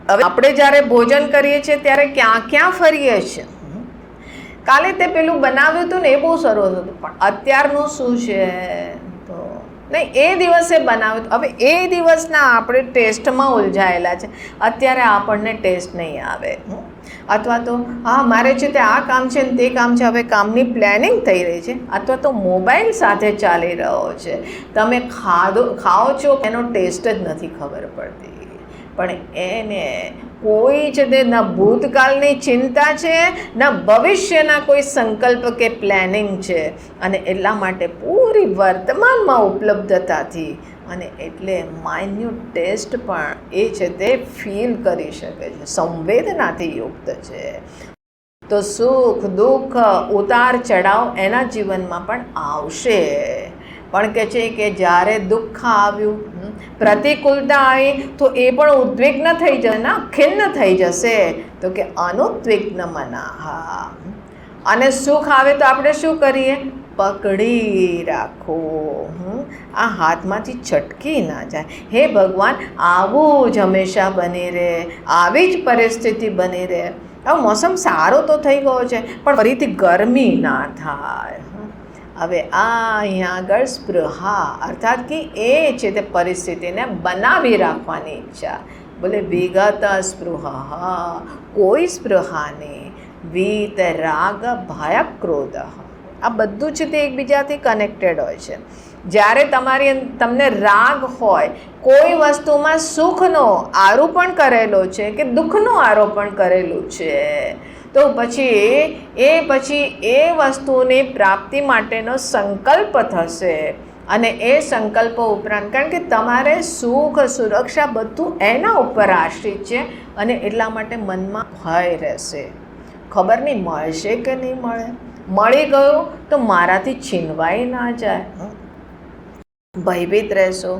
હવે આપણે જ્યારે ભોજન કરીએ છીએ ત્યારે ક્યાં ક્યાં ફરીએ છીએ. કાલે તે પેલું બનાવ્યું હતું ને એ બહુ સરસ હતું, પણ અત્યારનું શું છે તો નહીં, એ દિવસે બનાવ્યું હતું, હવે એ દિવસના આપણે ટેસ્ટમાં ઉલઝાયેલા છે. અત્યારે આપણને ટેસ્ટ નહીં આવે. અથવા તો હા મારે છે તે આ કામ છે ને તે કામ છે, હવે કામની પ્લાનિંગ થઈ રહી છે, અથવા તો મોબાઈલ સાથે ચાલી રહ્યો છે. તમે ખાઓ છો એનો ટેસ્ટ જ નથી ખબર પડતી. પણ એને કોઈ છે તે ન ભૂતકાળની ચિંતા છે, ન ભવિષ્યના કોઈ સંકલ્પ કે પ્લાનિંગ છે. અને એટલા માટે પૂરી વર્તમાનમાં ઉપલબ્ધતાથી અને એટલે માઇન્યુટ ટેસ્ટ પણ એ છે તે ફીલ કરી શકે છે, સંવેદનાથી યુક્ત છે. તો સુખ દુઃખ ઉતાર ચઢાવ એના જીવનમાં પણ આવશે. પણ કે છે કે જ્યારે દુઃખ આવ્યું, પ્રતિકૂળતા આવી તો એ પણ ઉદ્વિગ્ન થઈ જશે ને, ખિન્ન થઈ જશે. તો કે અનુદ્વિગ્ન મનાહા. અને સુખ આવે તો આપણે શું કરીએ? પકડી રાખો, આ હાથમાંથી છટકી ના જાય. હે ભગવાન આવું જ હંમેશા બની રહે, આવી જ પરિસ્થિતિ બની રહે. હવે મોસમ સારો તો થઈ ગયો છે પણ ફરીથી ગરમી ના થાય. હવે આ અહીંયા આગળ સ્પૃહા અર્થાત કે એ છે તે પરિસ્થિતિને બનાવી રાખવાની ઈચ્છા. બોલે વિગત સ્પૃહા, કોઈ સ્પૃહા નહીં. વીત રાગ ભય ક્રોધ, આ બધું છે તે એકબીજાથી કનેક્ટેડ હોય છે. જ્યારે તમને રાગ હોય, કોઈ વસ્તુમાં સુખનો આરોપણ કરેલો છે કે દુઃખનો આરોપણ કરેલું છે, તો પછી એ વસ્તુની પ્રાપ્તિ માટેનો સંકલ્પ થશે. અને એ સંકલ્પ ઉપરાંત કારણ કે તમારે સુખ સુરક્ષા બધું એના ઉપર આશ્રિત છે, અને એટલા માટે મનમાં ભય રહેશે. ખબર નહીં મળશે કે નહીં મળે, મળી ગયો તો મારાથી છીનવાઈ ના જાય, ભયભીત રહેશો.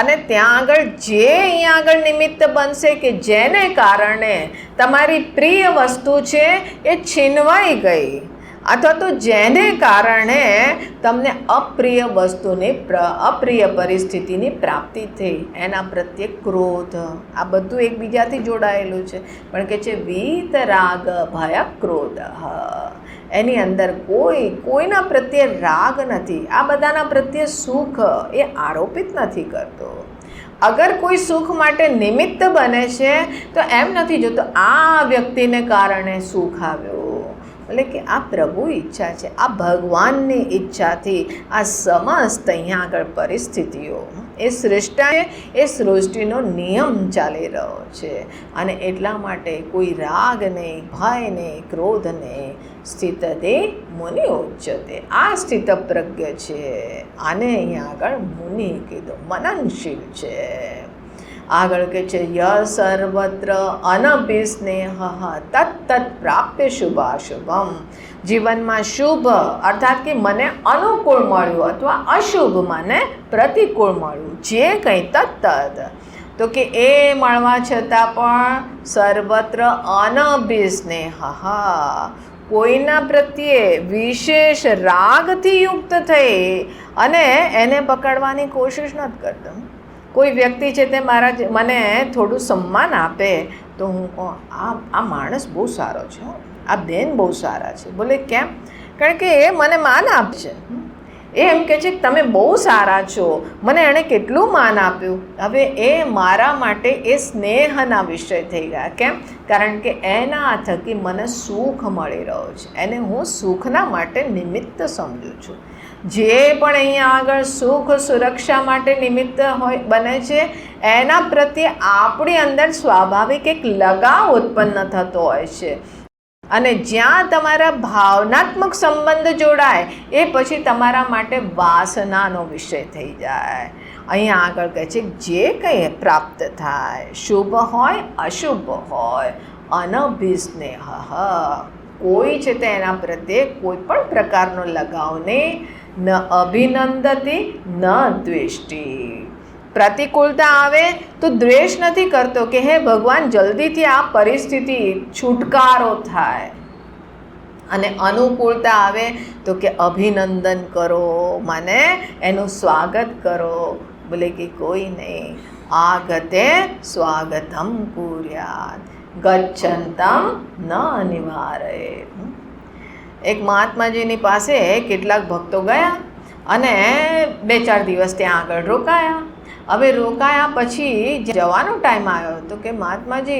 અને ત્યાં આગળ જે અહીંયા આગળ નિમિત્ત બનશે કે જેને કારણે તમારી પ્રિય વસ્તુ છે એ છીનવાઈ ગઈ, અથવા તો જેને કારણે તમને અપ્રિય વસ્તુની અપ્રિય પરિસ્થિતિની પ્રાપ્તિ થઈ, એના પ્રત્યે ક્રોધ, આ બધું એકબીજાથી જોડાયેલું છે. પણ કે છે વીત રાગ ભય ક્રોધ, એની અંદર કોઈના પ્રત્યે રાગ નથી. આ બધાના પ્રત્યે સુખ એ આરોપિત નથી કરતો. અગર કોઈ સુખ માટે નિમિત્ત બને છે તો એમ નથી જોતો આ વ્યક્તિને કારણે સુખ આવ્યું, એટલે કે આ પ્રભુ ઈચ્છા છે, આ ભગવાનની ઈચ્છાથી આ સમસ્ત અહીંયા આગળ પરિસ્થિતિઓ એ સૃષ્ટિનો નિયમ ચાલી રહ્યો છે. અને એટલા માટે કોઈ રાગ નહીં, ભય નહીં, ક્રોધ નહીં. સ્થિતતે મુનિ ઉચ્યતે, આ સ્થિત પ્રજ્ઞ છે. આને અહીંયા આગળ મુનિ કીધું, મનનશીલ છે. આગળ કે છે ય સર્વત્ર અનભિસ્નેહ તત્તત્ પ્રાપ્ય શુભાશુભમ. જીવનમાં શુભ અર્થાત કે મને અનુકૂળ મળ્યું અથવા અશુભ મને પ્રતિકૂળ મળ્યું, જે કંઈ તત્તત, તો કે એ મળવા છતાં પણ સર્વત્ર અનભિસ્નેહ, કોઈના પ્રત્યે વિશેષ રાગથી યુક્ત થઈ અને એને પકડવાની કોશિશ નથી કરતો. કોઈ વ્યક્તિ છે તે મને થોડું સન્માન આપે તો હું કહું આ માણસ બહુ સારો છે, આ બેન બહુ સારા છે. બોલે કેમ? કારણ કે એ મને માન આપશે. એ એમ કહે છે કે તમે બહુ સારા છો, મને એણે કેટલું માન આપ્યું. હવે એ મારા માટે એ સ્નેહના વિષય થઈ ગયા. કેમ? કારણ કે એના થકી મને સુખ મળી રહ્યું છે, એને હું સુખના માટે નિમિત્ત સમજું છું. જે પણ અહીંયા આગળ સુખ સુરક્ષા માટે નિમિત્ત બને છે એના પ્રત્યે આપણી અંદર સ્વાભાવિક એક લગાવ ઉત્પન્ન થતો હોય છે. અને જ્યાં તમારા ભાવનાત્મક સંબંધ જોડાય એ પછી તમારા માટે વાસનાનો વિષય થઈ જાય. અહીંયા આગળ કહે છે જે કંઈ પ્રાપ્ત થાય, શુભ હોય અશુભ હોય, અનભિસ્નેહ, કોઈ છે તે એના પ્રત્યે કોઈ પણ પ્રકારનો લગાવને ન અભિનંદતી ન દ્વેષ્ટી. પ્રતિકૂળતા આવે તો દ્વેષ નથી કરતો કે હે ભગવાન જલ્દીથી આ પરિસ્થિતિ છુટકારો થાય. અને અનુકૂળતા આવે તો કે અભિનંદન કરો, મને એનું સ્વાગત કરો. બોલે કે કોઈ નહીં, આગતે સ્વાગતમ કુર્યાત ગચ્છન્તમ ન અનિવાર્ય. એક મહાત્માજીની પાસે કેટલાક ભક્તો ગયા અને 2-4 દિવસ ત્યાં આગળ રોકાયા. હવે રોકાયા પછી જવાનો ટાઈમ આવ્યો તો કે महात्मा जी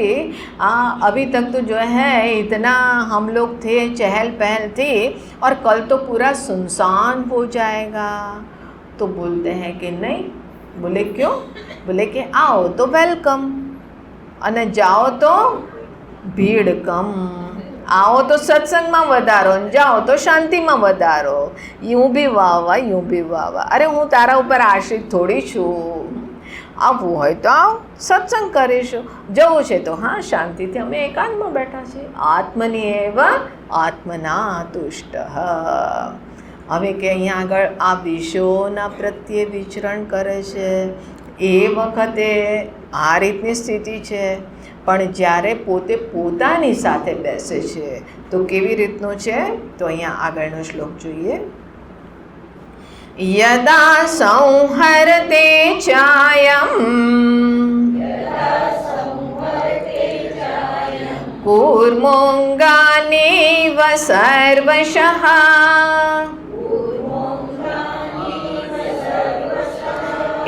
अभी तक तो जो है इतना हम लोग थे चहल पहल थी और कल तो पूरा सुनसान हो जाएगा. तो बोलते हैं कि नहीं. बोले क्यों? बोले कि आओ तो वेलकम અને જાઓ તો ભીડ કમ. આવો તો સત્સંગમાં વધારો, જાઓ તો શાંતિમાં વધારો. यूं भी વાવા यूं भी વાવા. અરે હું તારા ઉપર આશ્રિત થોડી છું. આવવું હોય તો આવ, સત્સંગ કરીશું. જવું છે તો હા શાંતિથી અમે એકાંતમાં બેઠા છીએ. આત્મની એવ આત્મના તુષ્ટ. હવે કે અહીંયા આગળ આ વિષયોના પ્રત્યે વિચરણ કરે છે એ વખતે આ રીતની સ્થિતિ છે. પણ જ્યારે પોતે પોતાની સાથે બેસે છે તો કેવી રીતનું છે? તો અહીંયા આગળનો શ્લોક જોઈએ. યદા સંહરતે ચાયમ કૂર્મોંગાનીવ સર્વશઃ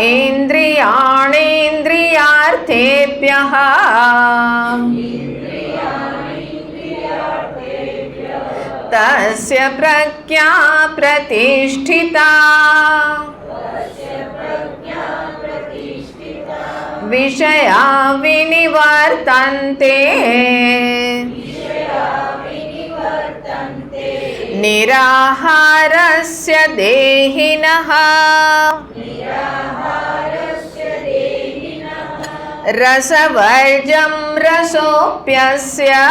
ઇન્દ્રિયાણેન્દ્રિયાર્થેભ્યઃ તસ્ય પ્રજ્ઞા પ્રતિષ્ઠિતા વિષયા વિનિવર્તન્તે નિરાહારસ્ય દેહિનઃ રસવર્જમ રસોપ્યસ્ય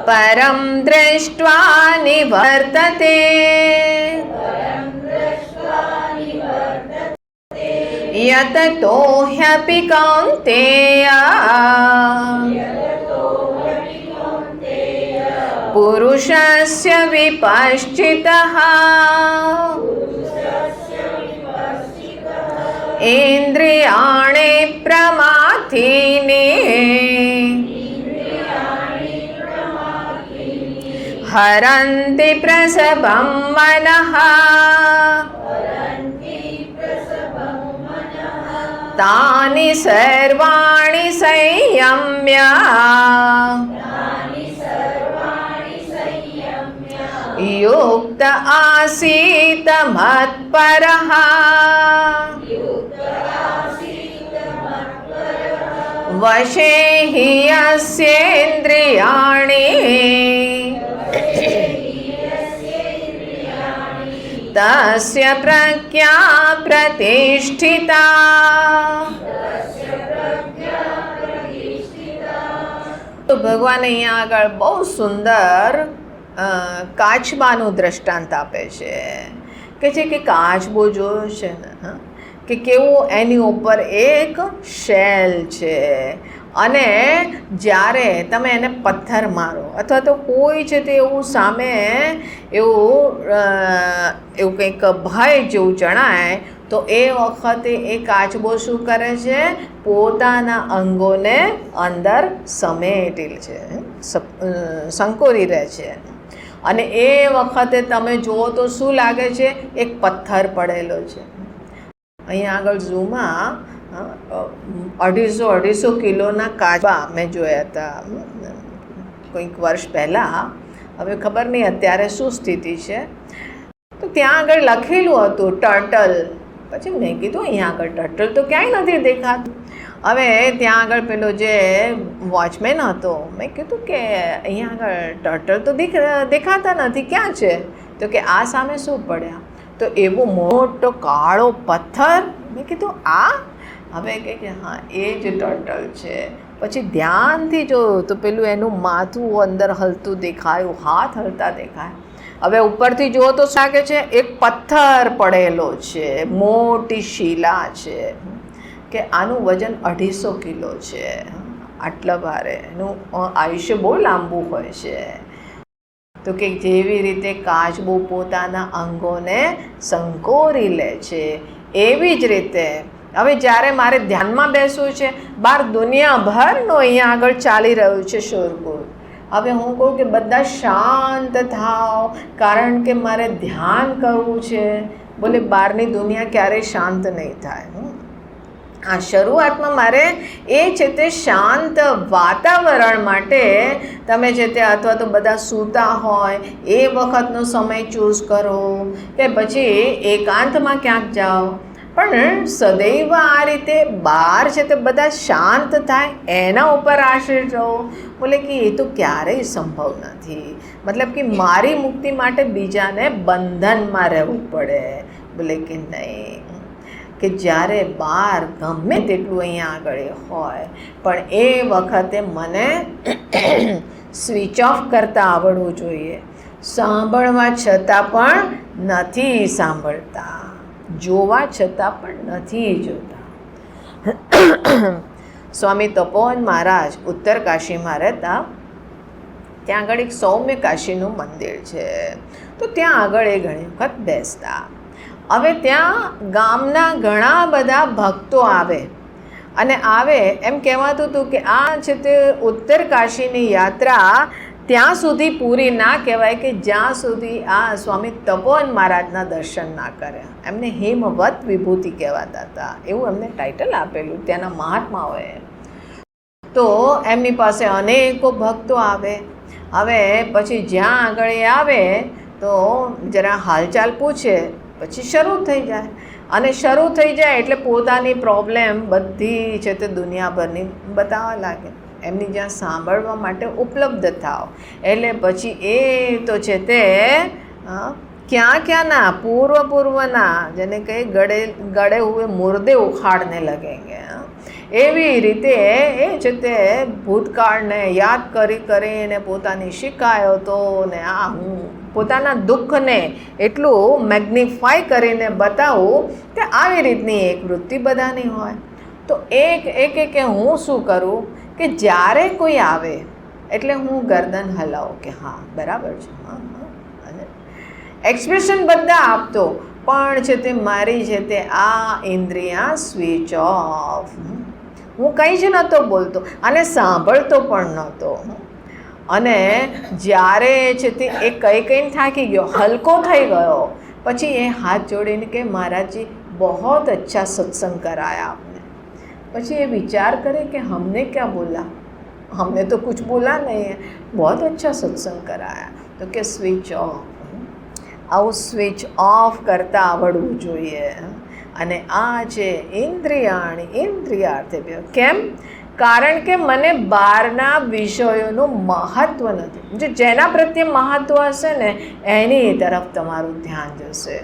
પરમ દૃષ્ટ્વા નિવર્તતે યતતો હ્યપિ કૌન્તેય પુરુષસ્ય વિપશ્ચિતઃ ઇન્દ્રિયાણિ પ્રમાથીને હરન્તિ પ્રસભં મનઃ તાનિ સર્વાણિ સંયમ્ય યુક્ત આસીત મત્પરઃ વશે હિ યસ્યેન્દ્રિયાણિ તસ્ય પ્રજ્ઞા પ્રતિષ્ઠિતા. તો ભગવાન અહીંયા આગળ બહુ સુંદર કાચબાનું દ્રષ્ટાંત આપે છે. કે છે કે કાચબો જોયો છે ને, કે કેવું એની ઉપર એક શેલ છે અને જ્યારે તમે એને પથ્થર મારો અથવા તો કોઈ છે તે એવું સામે એવું કંઈક ભય જેવું જણાય તો એ વખતે એ કાચબો શું કરે છે? પોતાના અંગોને અંદર સમેટેલ છે, સંકોરી રહે છે. અને એ વખતે તમે જુઓ તો શું લાગે છે? એક પથ્થર પડેલો છે. અહીંયા આગળ ઝૂમાં 250 કિલોના કાચબા મેં જોયા હતા કોઈક વર્ષ પહેલાં. હવે ખબર નહીં અત્યારે શું સ્થિતિ છે. તો ત્યાં આગળ લખેલું હતું ટર્ટલ. પછી મેં કીધું અહીંયા આગળ ટર્ટલ તો ક્યાંય નથી દેખાતું. હવે ત્યાં આગળ પેલો જે વોચમેન હતો, મેં કીધું કે અહીંયા આગળ ટર્ટલ તો દેખાતા નથી, ક્યાં છે? તો કે આ સામે શું પડ્યા? તો એવો મોટો કાળો પથ્થર. મેં કીધું આ? હવે કે હા એ જ ટર્ટલ છે. પછી ધ્યાનથી જોયું તો પેલું એનું માથું અંદર હલતું દેખાયું, હાથ હલતા દેખાય. હવે ઉપરથી જુઓ તો લાગે છે એક પથ્થર પડેલો છે, મોટી શિલા છે, કે આનું વજન 250 કિલો છે. આટલા ભારે, એનું આયુષ્ય બહુ લાંબુ હોય છે. તો કે જેવી રીતે કાચબો પોતાના અંગોને સંકોરી લે છે, એવી જ રીતે હવે જ્યારે મારે ધ્યાનમાં બેસવું છે, બહાર દુનિયાભરનું અહીંયા આગળ ચાલી રહ્યું છે શોરગુલ. હવે હું કહું કે બધા શાંત થાઓ, કારણ કે મારે ધ્યાન કરવું છે. બોલે બહારની દુનિયા ક્યારેય શાંત નહીં થાય. આ શરૂઆતમાં મારે એ છે તે શાંત વાતાવરણ માટે તમે છે તે અથવા તો બધા સૂતા હોય એ વખતનો સમય ચૂઝ કરો, કે પછી એકાંતમાં ક્યાંક જાઓ. પણ સદૈવ આ રીતે બહાર છે તે બધા શાંત થાય એના ઉપર આશ્રિત રહો. બોલે કે એ તો ક્યારેય સંભવ નથી. મતલબ કે મારી મુક્તિ માટે બીજાને બંધનમાં રહેવું પડે. બોલે કે નહીં, કે જ્યારે બહાર ગમે તેટલું અહીંયા આગળ હોય પણ એ વખતે મને સ્વિચ ઓફ કરતાં આવડવું જોઈએ. સાંભળવા છતાં પણ નથી સાંભળતા, જોવા છતાં પણ નથી જોતા. સ્વામી તપોવન મહારાજ ઉત્તર કાશીમાં રહેતા. ત્યાં આગળ એક સૌમ્ય કાશીનું મંદિર છે. તો ત્યાં આગળ એ ઘણી વખત બેસતા. હવે ત્યાં ગામના ઘણા બધા ભક્તો આવે અને આવે એમ કહેવાતું હતું કે આ છે તે ઉત્તર કાશીની યાત્રા ત્યાં સુધી પૂરી ના કહેવાય કે જ્યાં સુધી આ સ્વામી તપોવન મહારાજના દર્શન ના કરે. એમને હિમવત વિભૂતિ કહેવાતા હતા, એવું એમને ટાઇટલ આપેલું ત્યાંના મહાત્માઓએ. તો એમની પાસે અનેકો ભક્તો આવે. હવે પછી જ્યાં આગળ એ આવે તો જરા હાલચાલ પૂછે, પછી શરૂ થઈ જાય. અને શરૂ થઈ જાય એટલે પોતાની પ્રોબ્લેમ બધી છે તે દુનિયાભરની બતાવવા લાગે. એમની જ્યાં સાંભળવા માટે ઉપલબ્ધ થાવ એટલે પછી એ તો છે તે ક્યાંના પૂર્વના જેને કહે ગળે હુએ મુર્દે ઉખાડને લગેંગે. એવી રીતે એ છે તે ભૂતકાળને યાદ કરીને પોતાની શિકાયતો ને હું પોતાના દુઃખને એટલું મેગ્નિફાય કરીને બતાવું કે આવી રીતની એક વૃત્તિ બધાની હોય. તો એક હું શું કરું કે જ્યારે કોઈ આવે એટલે હું ગરદન હલાવું કે હા બરાબર છે, અને એક્સપ્રેશન બધા આપતો, પણ છે તે મારી છે તે આ ઇન્દ્રિયા સ્વિચ ઓફ. હું કંઈ જ નહોતો બોલતો અને સાંભળતો પણ નહોતો. અને જ્યારે છે તે એ કહીને થાકી ગયો, હલકો થઈ ગયો, પછી એ હાથ જોડીને કે મહારાજજી बहुत अच्छा सत्संग कराया आपने. પછી એ વિચાર કરે કે हमने क्या बोला, हमने तो कुछ बोला नहीं है, बहुत अच्छा सत्संग कराया. तो કે સ્વિચ ઓફ. આવું સ્વિચ ઓફ કરતાં આવડવું જોઈએ. અને આ છે ઇન્દ્રિયાર્થે. કેમ? કારણ કે મને બહારના વિષયોનું મહત્ત્વ નથી. જો જેના પ્રત્યે મહત્ત્વ હશે ને એની તરફ તમારું ધ્યાન જશે.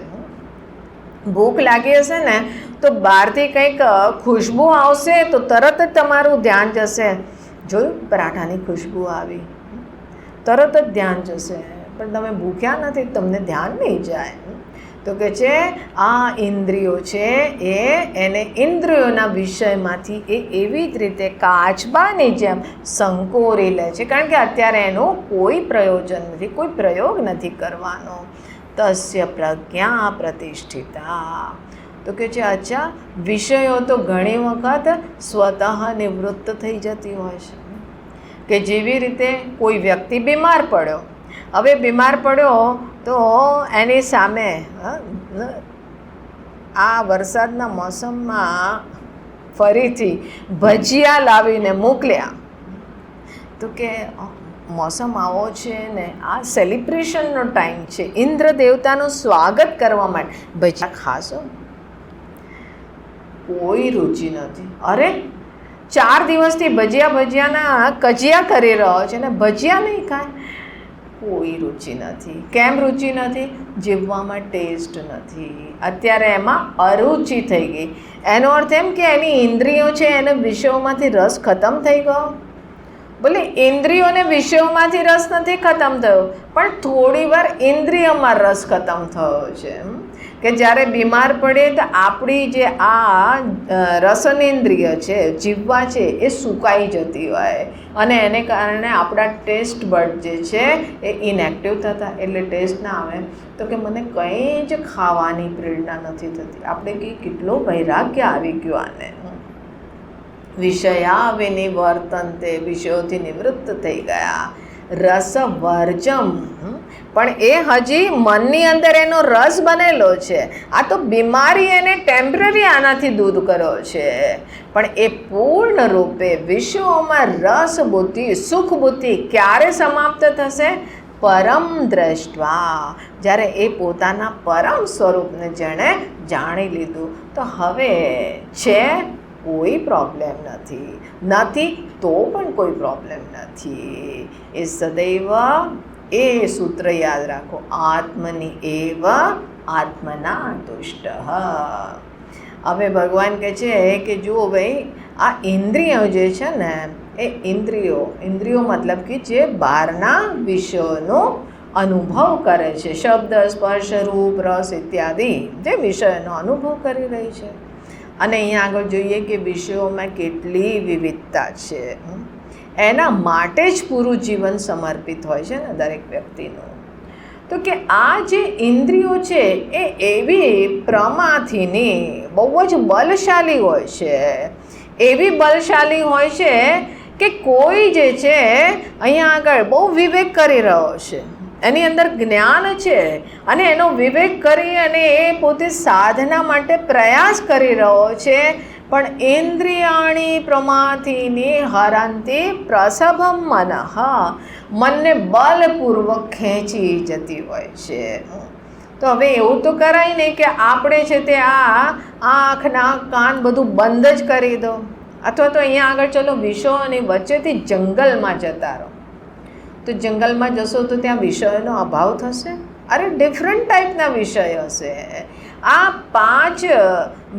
ભૂખ લાગી હશે ને તો બહારથી કંઈક ખુશ્બુ આવશે તો તરત જ તમારું ધ્યાન જશે. જોયું, પરાઠાની ખુશ્બુ આવી, તરત જ ધ્યાન જશે. પણ તમે ભૂખ્યા નથી, તમને ધ્યાન નહીં જાય. તો કે છે આ ઇન્દ્રિયો છે એને ઇન્દ્રિયોના વિષયમાંથી એ એવી જ રીતે કાચબાની જેમ સંકોરી લે છે, કારણ કે અત્યારે એનું કોઈ પ્રયોજન નથી, કોઈ પ્રયોગ નથી કરવાનો. તસ્ય પ્રજ્ઞા પ્રતિષ્ઠિતા. તો કે છે અચ્છા, વિષયો તો ઘણી વખત સ્વતઃ નિવૃત્ત થઈ જતી હોય છે, કે જેવી રીતે કોઈ વ્યક્તિ બીમાર પડ્યો, હવે બીમાર પડ્યો તો એની સામે આ વરસાદના મોસમમાં ફરીથી ભજીયા લાવીને મોકલ્યા, તો કે મોસમ આવો છે ને આ સેલિબ્રેશનનો ટાઈમ છે, ઇન્દ્ર દેવતાનું સ્વાગત કરવા માટે ભજીયા ખાશો? કોઈ રુચિ નથી. અરે 4 દિવસથી ભજીયાના કજિયા કરી રહ્યો છે ને ભજીયા નહીં ખાય? કોઈ રુચિ નથી. કેમ રુચિ નથી? જીવવામાં ટેસ્ટ નથી. અત્યારે એમાં અરુચિ થઈ ગઈ. એનો અર્થ એમ કે એની ઇન્દ્રિયો છે એને વિષયોમાંથી રસ ખતમ થઈ ગયો. બોલે ઇન્દ્રિયોને વિષયોમાંથી રસ નથી ખતમ થયો, પણ થોડી વાર ઇન્દ્રિયોમાં રસ ખતમ થયો છે. કે જ્યારે બીમાર પડે તો આપણી જે આ રસનેન્દ્રિય છે, જીવવા છે, એ સુકાઈ જતી હોય અને એને કારણે આપણા ટેસ્ટ બડ જે છે એ ઇનએક્ટિવ થતા, એટલે ટેસ્ટ ના આવે. તો કે મને કંઈ જ ખાવાની પ્રેરણા નથી થતી. આપણે કે કેટલો વૈરાગ્ય આવી ગયો આને. વિષયા વિનિવર્તન્તે, વિષયોથી નિવૃત્ત થઈ ગયા. રસ વર્જમ, પણ એ હજી મનની અંદર એનો રસ બનેલો છે. આ તો બીમારી એને ટેમ્પરરી આનાથી દૂર કર્યો છે, પણ એ પૂર્ણ રૂપે વિષયોમાં રસ બુદ્ધિ, સુખ બુદ્ધિ ક્યારે સમાપ્ત થશે? પરમ દ્રષ્ટવા, જ્યારે એ પોતાના પરમ સ્વરૂપને જેણે જાણી લીધું. તો હવે છે કોઈ પ્રોબ્લેમ નથી તો પણ કોઈ પ્રોબ્લેમ નથી. એ સદૈવ એ સૂત્ર યાદ રાખો, આત્મની એવ આત્મના તુષ્ટ. હવે ભગવાન કહે છે કે જુઓ ભાઈ, આ ઇન્દ્રિયો જે છે ને એ ઇન્દ્રિયો મતલબ કે જે બહારના વિષયોનો અનુભવ કરે છે, શબ્દ, સ્પર્શ, રૂપ, રસ ઇત્યાદિ જે વિષયોનો અનુભવ કરી રહી છે. અને અહીંયા આગળ જોઈએ કે વિષયોમાં કેટલી વિવિધતા છે. એના માટે જ પૂરું જીવન સમર્પિત હોય છે ને દરેક વ્યક્તિનું. તો કે આ જે ઇન્દ્રિયો છે એ એવી પ્રમાથીની બહુ જ બલશાલી હોય છે, એવી બલશાલી હોય છે કે કોઈ જે છે અહીંયા આગળ બહુ વિવેક કરી રહ્યો છે, એની અંદર જ્ઞાન છે અને એનો વિવેક કરી અને એ પોતે સાધના માટે પ્રયાસ કરી રહ્યો છે, પણ ઇન્દ્રિયાણી પ્રમાથીની હરંતી પ્રસભમ મનઃ, મનને બલપૂર્વક ખેંચી જતી હોય છે. તો હવે એવું તો કરાય નહીં કે આપણે છે તે આ આંખ, નાક, કાન બધું બંધ જ કરી દો, અથવા તો અહીંયા આગળ ચલો વિષયોની વચ્ચેથી જંગલમાં જતા રહો. તો જંગલમાં જશો તો ત્યાં વિષયોનો અભાવ થશે? અરે ડિફરન્ટ ટાઈપના વિષય હશે. આ 5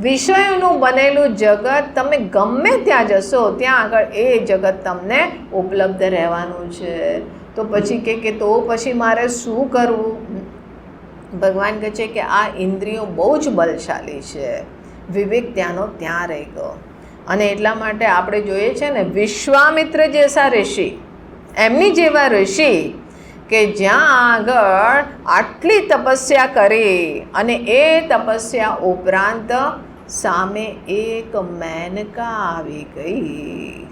વિષયોનું બનેલું જગત, તમે ગમે ત્યાં જશો ત્યાં આગળ એ જગત તમને ઉપલબ્ધ રહેવાનું છે. તો પછી કે તો પછી મારે શું કરવું? ભગવાન કહે છે કે આ ઇન્દ્રિયો બહુ જ બલશાલી છે, વિવેક ત્યાંનો ત્યાં રહી ગયો. અને એટલા માટે આપણે જોઈએ છે ને વિશ્વામિત્ર જેસા ઋષિ, એમની જેવા ઋષિ કે જ્યાં આગળ આટલી તપસ્યા કરી અને એ તપસ્યા ઉપરાંત સામે એક મેનકા આવી ગઈ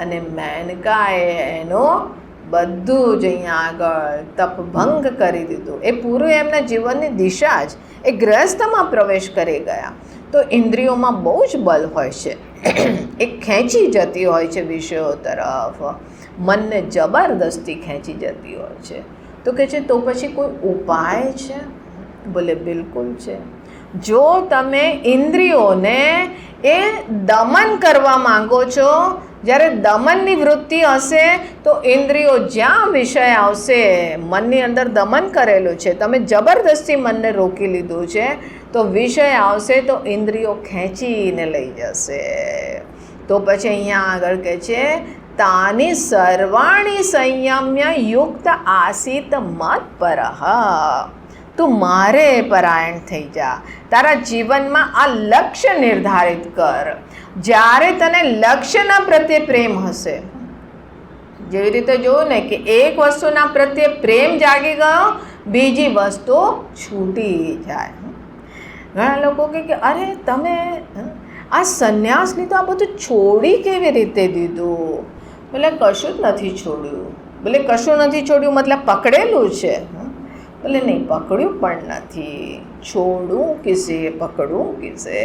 અને મેનકાએ એનો બધું જ અહીંયા આગળ તપભંગ કરી દીધું. એ પૂરું એમના જીવનની દિશા જ એ ગ્રહસ્થમાં પ્રવેશ કરી ગયા. તો ઇન્દ્રિયોમાં બહુ જ બલ હોય છે, એ ખેંચી જતી હોય છે વિષયો તરફ, મનને જબરદસ્તી ખેંચી જતી હોય છે. તો કહે છે તો પછી કોઈ ઉપાય છે? બોલે બિલકુલ છે. જો તમે ઇન્દ્રિયોને એ દમન કરવા માંગો છો, જ્યારે દમનની વૃત્તિ હશે તો ઇન્દ્રિયો જ્યાં વિષય આવશે, મનની અંદર દમન કરેલું છે, તમે જબરદસ્તી મનને રોકી લીધું છે, તો વિષય આવશે તો ઇન્દ્રિયો ખેંચીને લઈ જશે. તો પછી અહીંયા આગળ કહે છે તાની સર્વાણી સંયમ્ય યુક્ત આસીત મત પરહ. તું મારે પરાયણ થઈ જા. તારા જીવનમાં આ લક્ષ્ય નિર્ધારિત કર. જ્યારે તને લક્ષ્યના પ્રત્યે પ્રેમ હશે, જેવી રીતે જોયું ને કે એક વસ્તુના પ્રત્યે પ્રેમ જાગી ગયો, બીજી વસ્તુ છૂટી જાય. ઘણા લોકો કે અરે તમે આ સંન્યાસ લીધો, આ બધું છોડી કેવી રીતે દીધું? બોલે કશું જ નથી છોડ્યું. બોલે કશું નથી છોડ્યું મતલબ પકડેલું છે? બોલે નહીં, પકડ્યું પણ નથી. છોડું કિસે પકડું કિસે?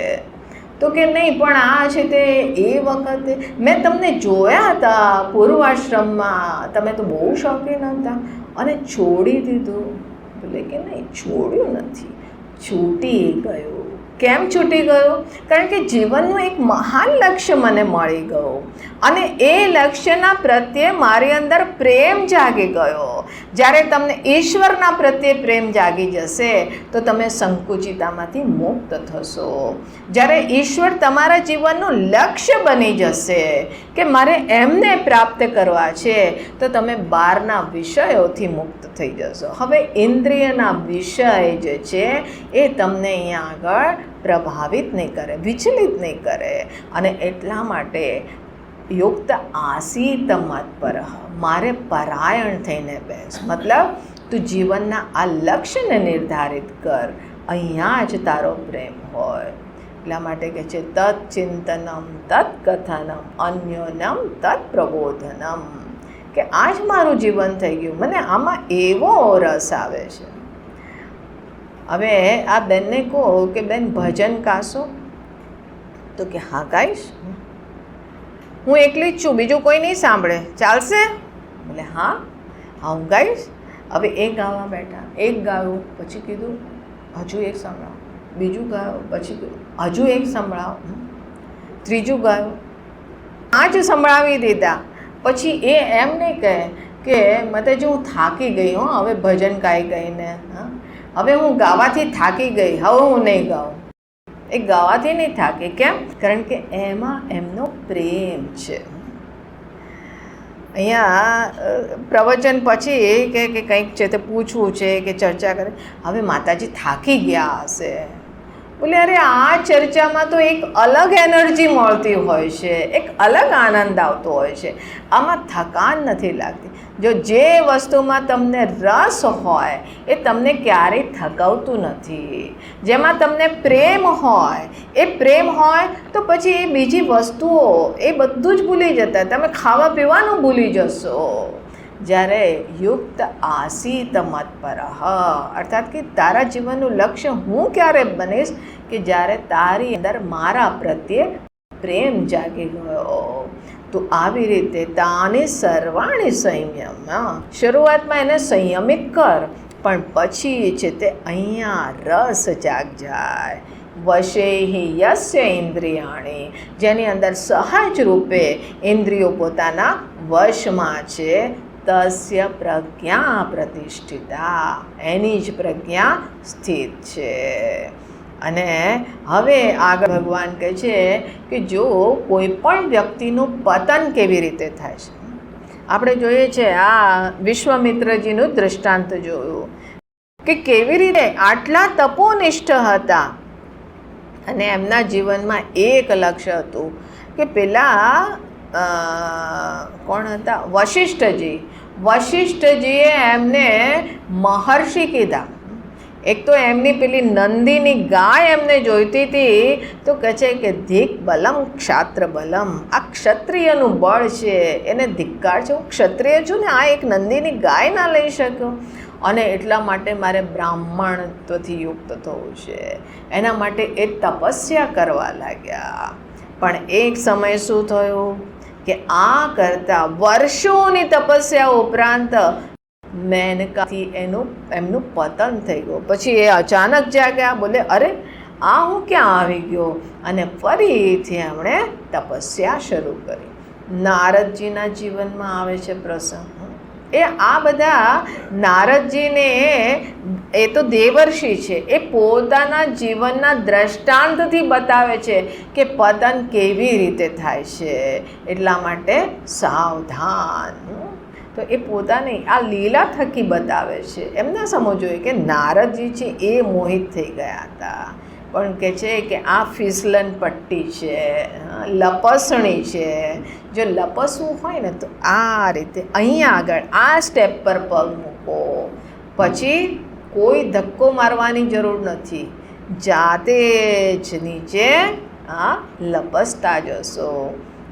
તો કે નહીં, પણ આ છે તે એ વખતે મેં તમને જોયા હતા પૂર્વાશ્રમમાં, તમે તો બહુ શોખીન હતા અને છોડી દીધું. બોલે કે નહીં, છોડ્યું નથી, છૂટી ગયું. કેમ છૂટી ગયું? કારણ કે જીવનનું એક મહાન લક્ષ્ય મને મળી ગયું અને એ લક્ષ્યના પ્રત્યે મારી અંદર પ્રેમ જાગી ગયો. જ્યારે તમને ઈશ્વરના પ્રત્યે પ્રેમ જાગી જશે તો તમે સંકુચિતામાંથી મુક્ત થશો. જ્યારે ઈશ્વર તમારા જીવનનું લક્ષ્ય બની જશે કે મારે એમને પ્રાપ્ત કરવા છે, તો તમે બહારના વિષયોથી મુક્ત થઈ જશો. હવે ઇન્દ્રિયના વિષય જે છે એ તમને અહીંયા આગળ પ્રભાવિત નહીં કરે, વિચલિત નહીં કરે. અને એટલા માટે યુક્ત આસીત મત્પરઃ, મારે પરાયણ થઈને બેસ. મતલબ તું જીવનના આ લક્ષ્યને નિર્ધારિત કર, અહીંયા જ તારો પ્રેમ હોય. એટલા માટે કહે છે તત્ ચિંતનમ તત્ કથનમ અન્યોન્યમ તત્ પ્રબોધનમ, કે આ જ મારું જીવન થઈ ગયું, મને આમાં એવો રસ આવે છે. હવે આ બેનને કહો કે બેન ભજન ગાશો? તો કે હા ગાઈશ, હું એકલી જ છું, બીજું કોઈ નહીં સાંભળે, ચાલશે? બોલે હા હું ગાઈશ. હવે એક ગાવા બેઠા, એક ગાયું, પછી કીધું હજુ એક સંભળાવો, બીજું ગાયું, પછી હજુ એક સંભળાવો, ત્રીજું ગાયું, 5 સંભળાવી દીધા. પછી એ એમ નહીં કહે કે મતે જો હું થાકી ગઈ હો હવે ભજન ગાઈ ગઈને, હવે હું ગાવાથી થાકી ગઈ, હવે હું નહીં ગાઉં. એ ગાવાથી નહીં થાકે. કેમ? કારણ કે એમાં એમનો પ્રેમ છે. અહીંયા પ્રવચન પછી કે કંઈક છે તે પૂછવું છે કે ચર્ચા કરે, હવે માતાજી થાકી ગયા હશે. બોલે અરે આ ચર્ચામાં તો એક અલગ એનર્જી મળતી હોય છે, એક અલગ આનંદ આવતો હોય છે, આમાં થકાન નથી લાગતી. જો જે વસ્તુમાં તમને રસ હોય એ તમને ક્યારેય થકાવતું નથી. જેમાં તમને પ્રેમ હોય, એ પ્રેમ હોય તો પછી એ બીજી વસ્તુઓ એ બધું જ ભૂલી જતા, તમે ખાવા પીવાનું ભૂલી જશો. જ્યારે યુક્ત આસીત મત્પરઃ, અર્થાત કે તારા જીવનનું લક્ષ્ય હું ક્યારે બનીશ કે જ્યારે તારી અંદર મારા પ્રત્યે પ્રેમ જાગી ગયો. તો આવી રીતે તાની સર્વાણી સંયમ, શરૂઆતમાં એને સંયમિત કર, પણ પછી છે તે અહીંયા રસ જાગ જાય. વશેહિ યસ્ય ઇન્દ્રિયાણી, જેની અંદર સહજ રૂપે ઇન્દ્રિયો પોતાના વશમાં છે, તસ્ય પ્રજ્ઞા પ્રતિષ્ઠિતા, એની જ પ્રજ્ઞા સ્થિત છે. અને હવે આગળ ભગવાન કહે છે કે જો કોઈ પણ વ્યક્તિનું પતન કેવી રીતે થાય છે. આપણે જોઈએ છે આ વિશ્વામિત્રજીનું દૃષ્ટાંત જોયું કે કેવી રીતે આટલા તપોનિષ્ઠ હતા અને એમના જીવનમાં એક લક્ષ્ય હતું કે પેલા કોણ હતા? વશિષ્ઠજી. વશિષ્ઠજીએ એમને મહર્ષિ કીધા. એક તો એમની પેલી નંદીની ગાય એમને જોઈતી હતી, તો કહે છે કે ધિક બલમ ક્ષાત્ર બલમ, આ ક્ષત્રિયનું બળ છે, એને ધિક્કાર છે, હું ક્ષત્રિય છું ને આ એક નંદીની ગાય ના લઈ શક્યો, અને એટલા માટે મારે બ્રાહ્મણત્વથી યુક્ત થવું છે. એના માટે એ તપસ્યા કરવા લાગ્યા. પણ એક સમય શું થયું કે આ કરતાં વર્ષોની તપસ્યા ઉપરાંત મેનકાથી એમનું પતન થઈ ગયું. પછી એ અચાનક જાગ્યા, બોલે અરે આ હું ક્યાં આવી ગયો, અને ફરીથી એમણે તપસ્યા શરૂ કરી. નારદજીના જીવનમાં આવે છે પ્રસંગ. એ આ બધા નારદજીને, એ તો દેવર્ષિ છે, એ પોતાના જીવનના દ્રષ્ટાંતથી બતાવે છે કે પતન કેવી રીતે થાય છે. એટલા માટે સાવધાન. તો એ પોતાની આ લીલા થકી બતાવે છે. એમ ના સમજવું જોઈએ કે નારદજી છે એ મોહિત થઈ ગયા હતા, પણ કે છે કે આ ફિસલન પટ્ટી છે, લપસણી છે. જો લપસવું હોય ને તો આ રીતે અહીંયા આગળ આ સ્ટેપ પર પગ મૂકો, પછી કોઈ ધક્કો મારવાની જરૂર નથી, જાતે જ નીચે લપસતા જશો.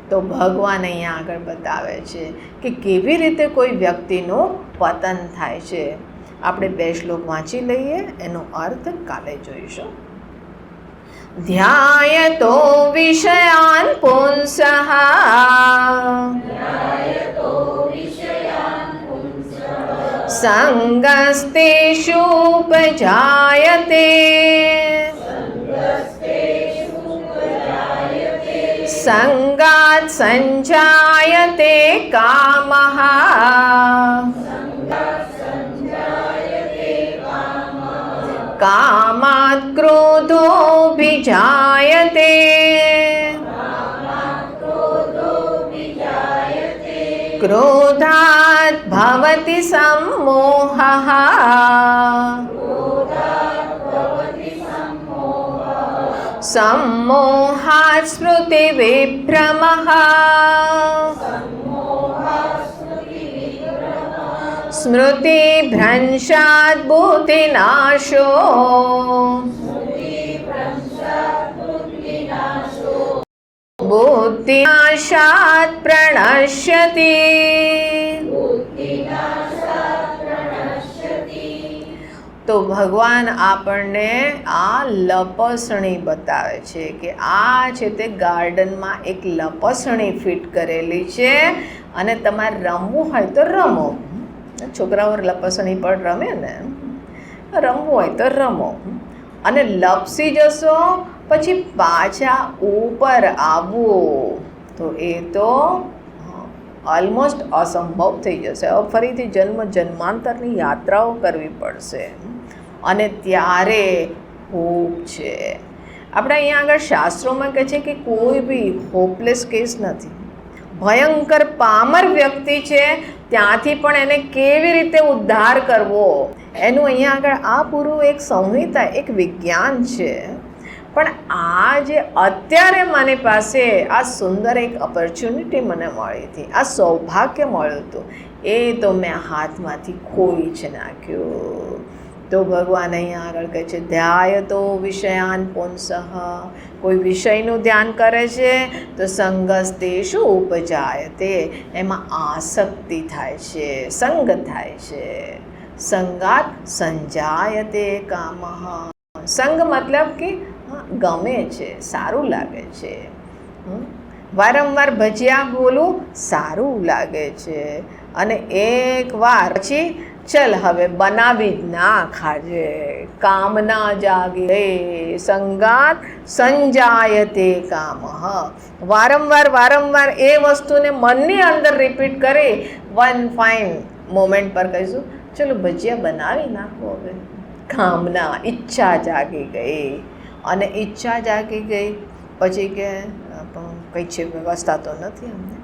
તો ભગવાન અહીંયા આગળ બતાવે છે કે કેવી રીતે કોઈ વ્યક્તિનું પતન થાય છે. આપણે 2 શ્લોક વાંચી લઈએ, એનો અર્થ કાલે જોઈશું. ધ્યાયતો વિષયાન પુંસઃ સંગસ્તેષુપજાયતે સંગાત સંજાયતે કામઃ કામાત ક્રોધોऽભિજાયતે ક્રોધાત ભવતિ सम्मोहः सम्मोहात् स्मृतिविभ्रमः स्मृतिभ्रंशात् बुद्धिनाशो बुद्धिनाशात् प्रणश्यति. તો ભગવાન આપણને આ લપસણી બતાવે છે કે આ છે તે ગાર્ડનમાં એક લપસણી ફિટ કરેલી છે, અને તમારે રમવું હોય તો રમો. છોકરાઓ લપસણી પર રમે ને, રમવું હોય તો રમો, અને લપસી જશો પછી પાછા ઉપર આવવું તો એ તો ઓલમોસ્ટ અસંભવ થઈ જશે. હવે ફરીથી જન્માંતરની યાત્રાઓ કરવી પડશે, અને ત્યારે હોપ છે. આપણે અહીંયા આગળ શાસ્ત્રોમાં કહે છે કે કોઈ બી હોપલેસ કેસ નથી. ભયંકર પામર વ્યક્તિ છે, ત્યાંથી પણ એને કેવી રીતે ઉદ્ધાર કરવો એનું અહીંયા આગળ આ પૂરું એક સંહિતા, એક વિજ્ઞાન છે. પણ આ જે અત્યારે મારી પાસે આ સુંદર એક ઓપોર્ચ્યુનિટી મને મળી હતી, આ સૌભાગ્ય મળ્યું હતું, એ તો મેં હાથમાંથી ખોઈ જ નાખ્યું. તો ભગવાન અહીંયા આગળ કહે છે ધ્યાયતો વિષયાન પુંસઃ. કોઈ વિષયનું ધ્યાન કરે છે તો સંગસ્તેષુ ઉપજાયતે, એમાં આસક્તિ થાય છે, સંગ થાય છે. સંગાત સંજાયતે કામઃ. સંગ મતલબ કે ગમે છે, સારું લાગે છે. વારંવાર ભજીયા બોલું સારું લાગે છે, અને એકવાર પછી ચલ હવે બનાવી જ ના ખાજે, કામના જાગી ગઈ. સંગાત સંજાયતે કામઃ. વારંવાર એ વસ્તુને મનની અંદર રિપીટ કરી વન ફાઇન મોમેન્ટ પર કહીશું ચલો ભજીયા બનાવી નાખો. હવે કામના, ઈચ્છા જાગી ગઈ, અને ઈચ્છા જાગી ગઈ પછી કે કંઈ છે વ્યવસ્થા તો નથી અમને.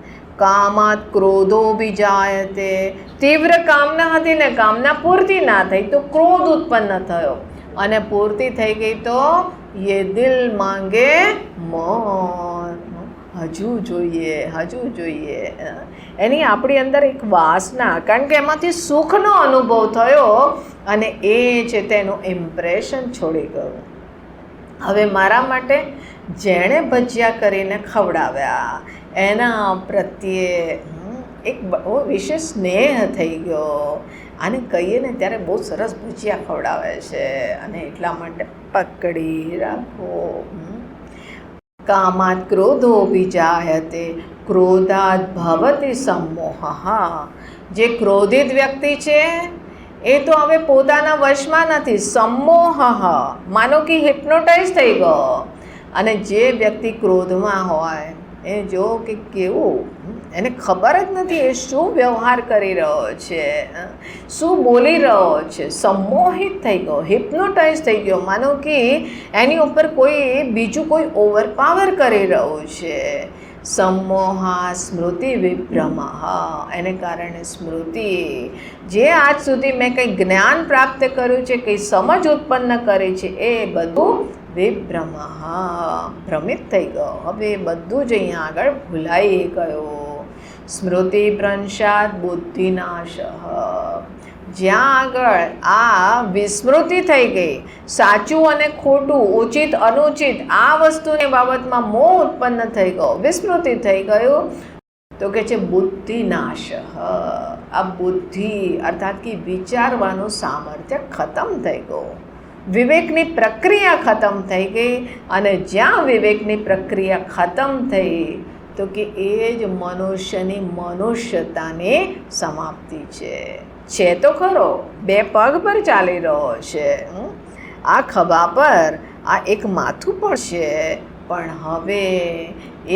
કામાત ક્રોધોऽભિજાયતે. તીવ્ર કામના હતી ને કામના પૂર્તિ ના થઈ તો ક્રોધ ઉત્પન્ન થયો, અને પૂર્તિ થઈ ગઈ તો યે દિલ માંગે મોર, હજુ જોઈએ, હજુ જોઈએ. એની આપણી અંદર એક વાસના, કારણ કે એમાંથી સુખનો અનુભવ થયો, અને એ છે તેનું ઇમ્પ્રેશન છોડી ગયું. હવે મારા માટે જેણે ભજીયા કરીને ખવડાવ્યા એના પ્રત્યે એક બહુ વિશેષ સ્નેહ થઈ ગયો. આને કહીએ ને ત્યારે બહુ સરસ ભજીયા ખવડાવે છે, અને એટલા માટે પકડી રાખો. કામાત ક્રોધોऽભિજાયતે ક્રોધાત ભવતિ सम्मोहः. જે ક્રોધિત વ્યક્તિ છે એ તો હવે પોતાના વશમાં નથી. सम्मोहः માનો કે હિપ્નોટાઇઝ થઈ ગયો. અને જે વ્યક્તિ ક્રોધમાં હોય એ જો કે કેવું, એને ખબર જ નથી એ શું વ્યવહાર કરી રહ્યો છે, શું બોલી રહ્યો છે. સંમોહિત થઈ ગયો, હિપ્નોટાઇઝ થઈ ગયો, માનો કે એની ઉપર કોઈ બીજું કોઈ ઓવરપાવર કરી રહ્યું છે. सम्मोहा स्मृति विभ्रमः, એને કારણે સ્મૃતિ જે આજ સુધી મેં કંઈ જ્ઞાન પ્રાપ્ત કર્યું છે, કંઈ સમજ ઉત્પન્ન કરી છે, એ બધું વિભ્રમઃ ભ્રમિત થઈ ગયો. હવે બધું જ અહીંયા આગળ ભૂલાઈ ગયો. સ્મૃતિ ભ્રંશાત બુદ્ધિનાશ, જ્યાં આગળ આ વિસ્મૃતિ થઈ ગઈ, સાચું અને ખોટું, ઉચિત અનુચિત આ વસ્તુની બાબતમાં મોહ ઉત્પન્ન થઈ ગયો, વિસ્મૃતિ થઈ ગયું, તો કે છે બુદ્ધિનાશ. આ બુદ્ધિ અર્થાત કે વિચારવાનું સામર્થ્ય ખતમ થઈ ગયું, વિવેકની પ્રક્રિયા ખતમ થઈ ગઈ. અને જ્યાં વિવેકની પ્રક્રિયા ખતમ થઈ તો કે એ જ મનુષ્યની મનુષ્યતાની સમાપ્તિ છે તો ખરો, બે પગ પર ચાલી રહ્યો છે, આ ખભા પર આ એક માથું પણ છે, પણ હવે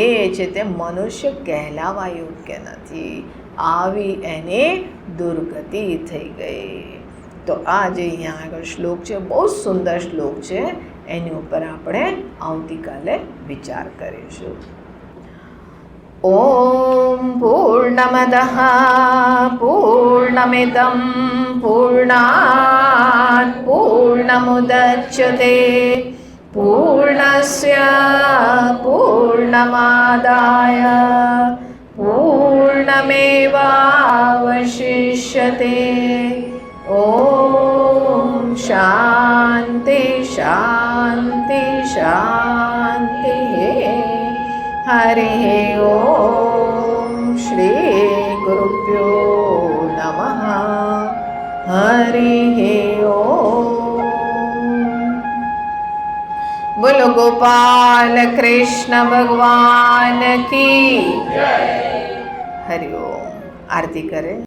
એ છે તે મનુષ્ય કહેલાવા યોગ્ય નથી. આવી એની દુર્ગતિ થઈ ગઈ. તો આ જે અહીંયા આગળ શ્લોક છે, બહુ સુંદર શ્લોક છે, એની ઉપર આપણે આવતીકાલે વિચાર કરીશું. ઓમ પૂર્ણમદઃ પૂર્ણમિદં પૂર્ણાત પૂર્ણમુદચ્યતે પૂર્ણસ્ય પૂર્ણમાદાય પૂર્ણમેવાવશિષ્યતે. ઓમ શાંતિ શાંતિ શાંતિ. હરિ ઓમ શ્રી ગુરુભ્યો નમઃ. હરિ ઓમ. બોલો ગોપાલ કૃષ્ણ ભગવાન કી જય. હરિ ઓમ. આરતી કરે.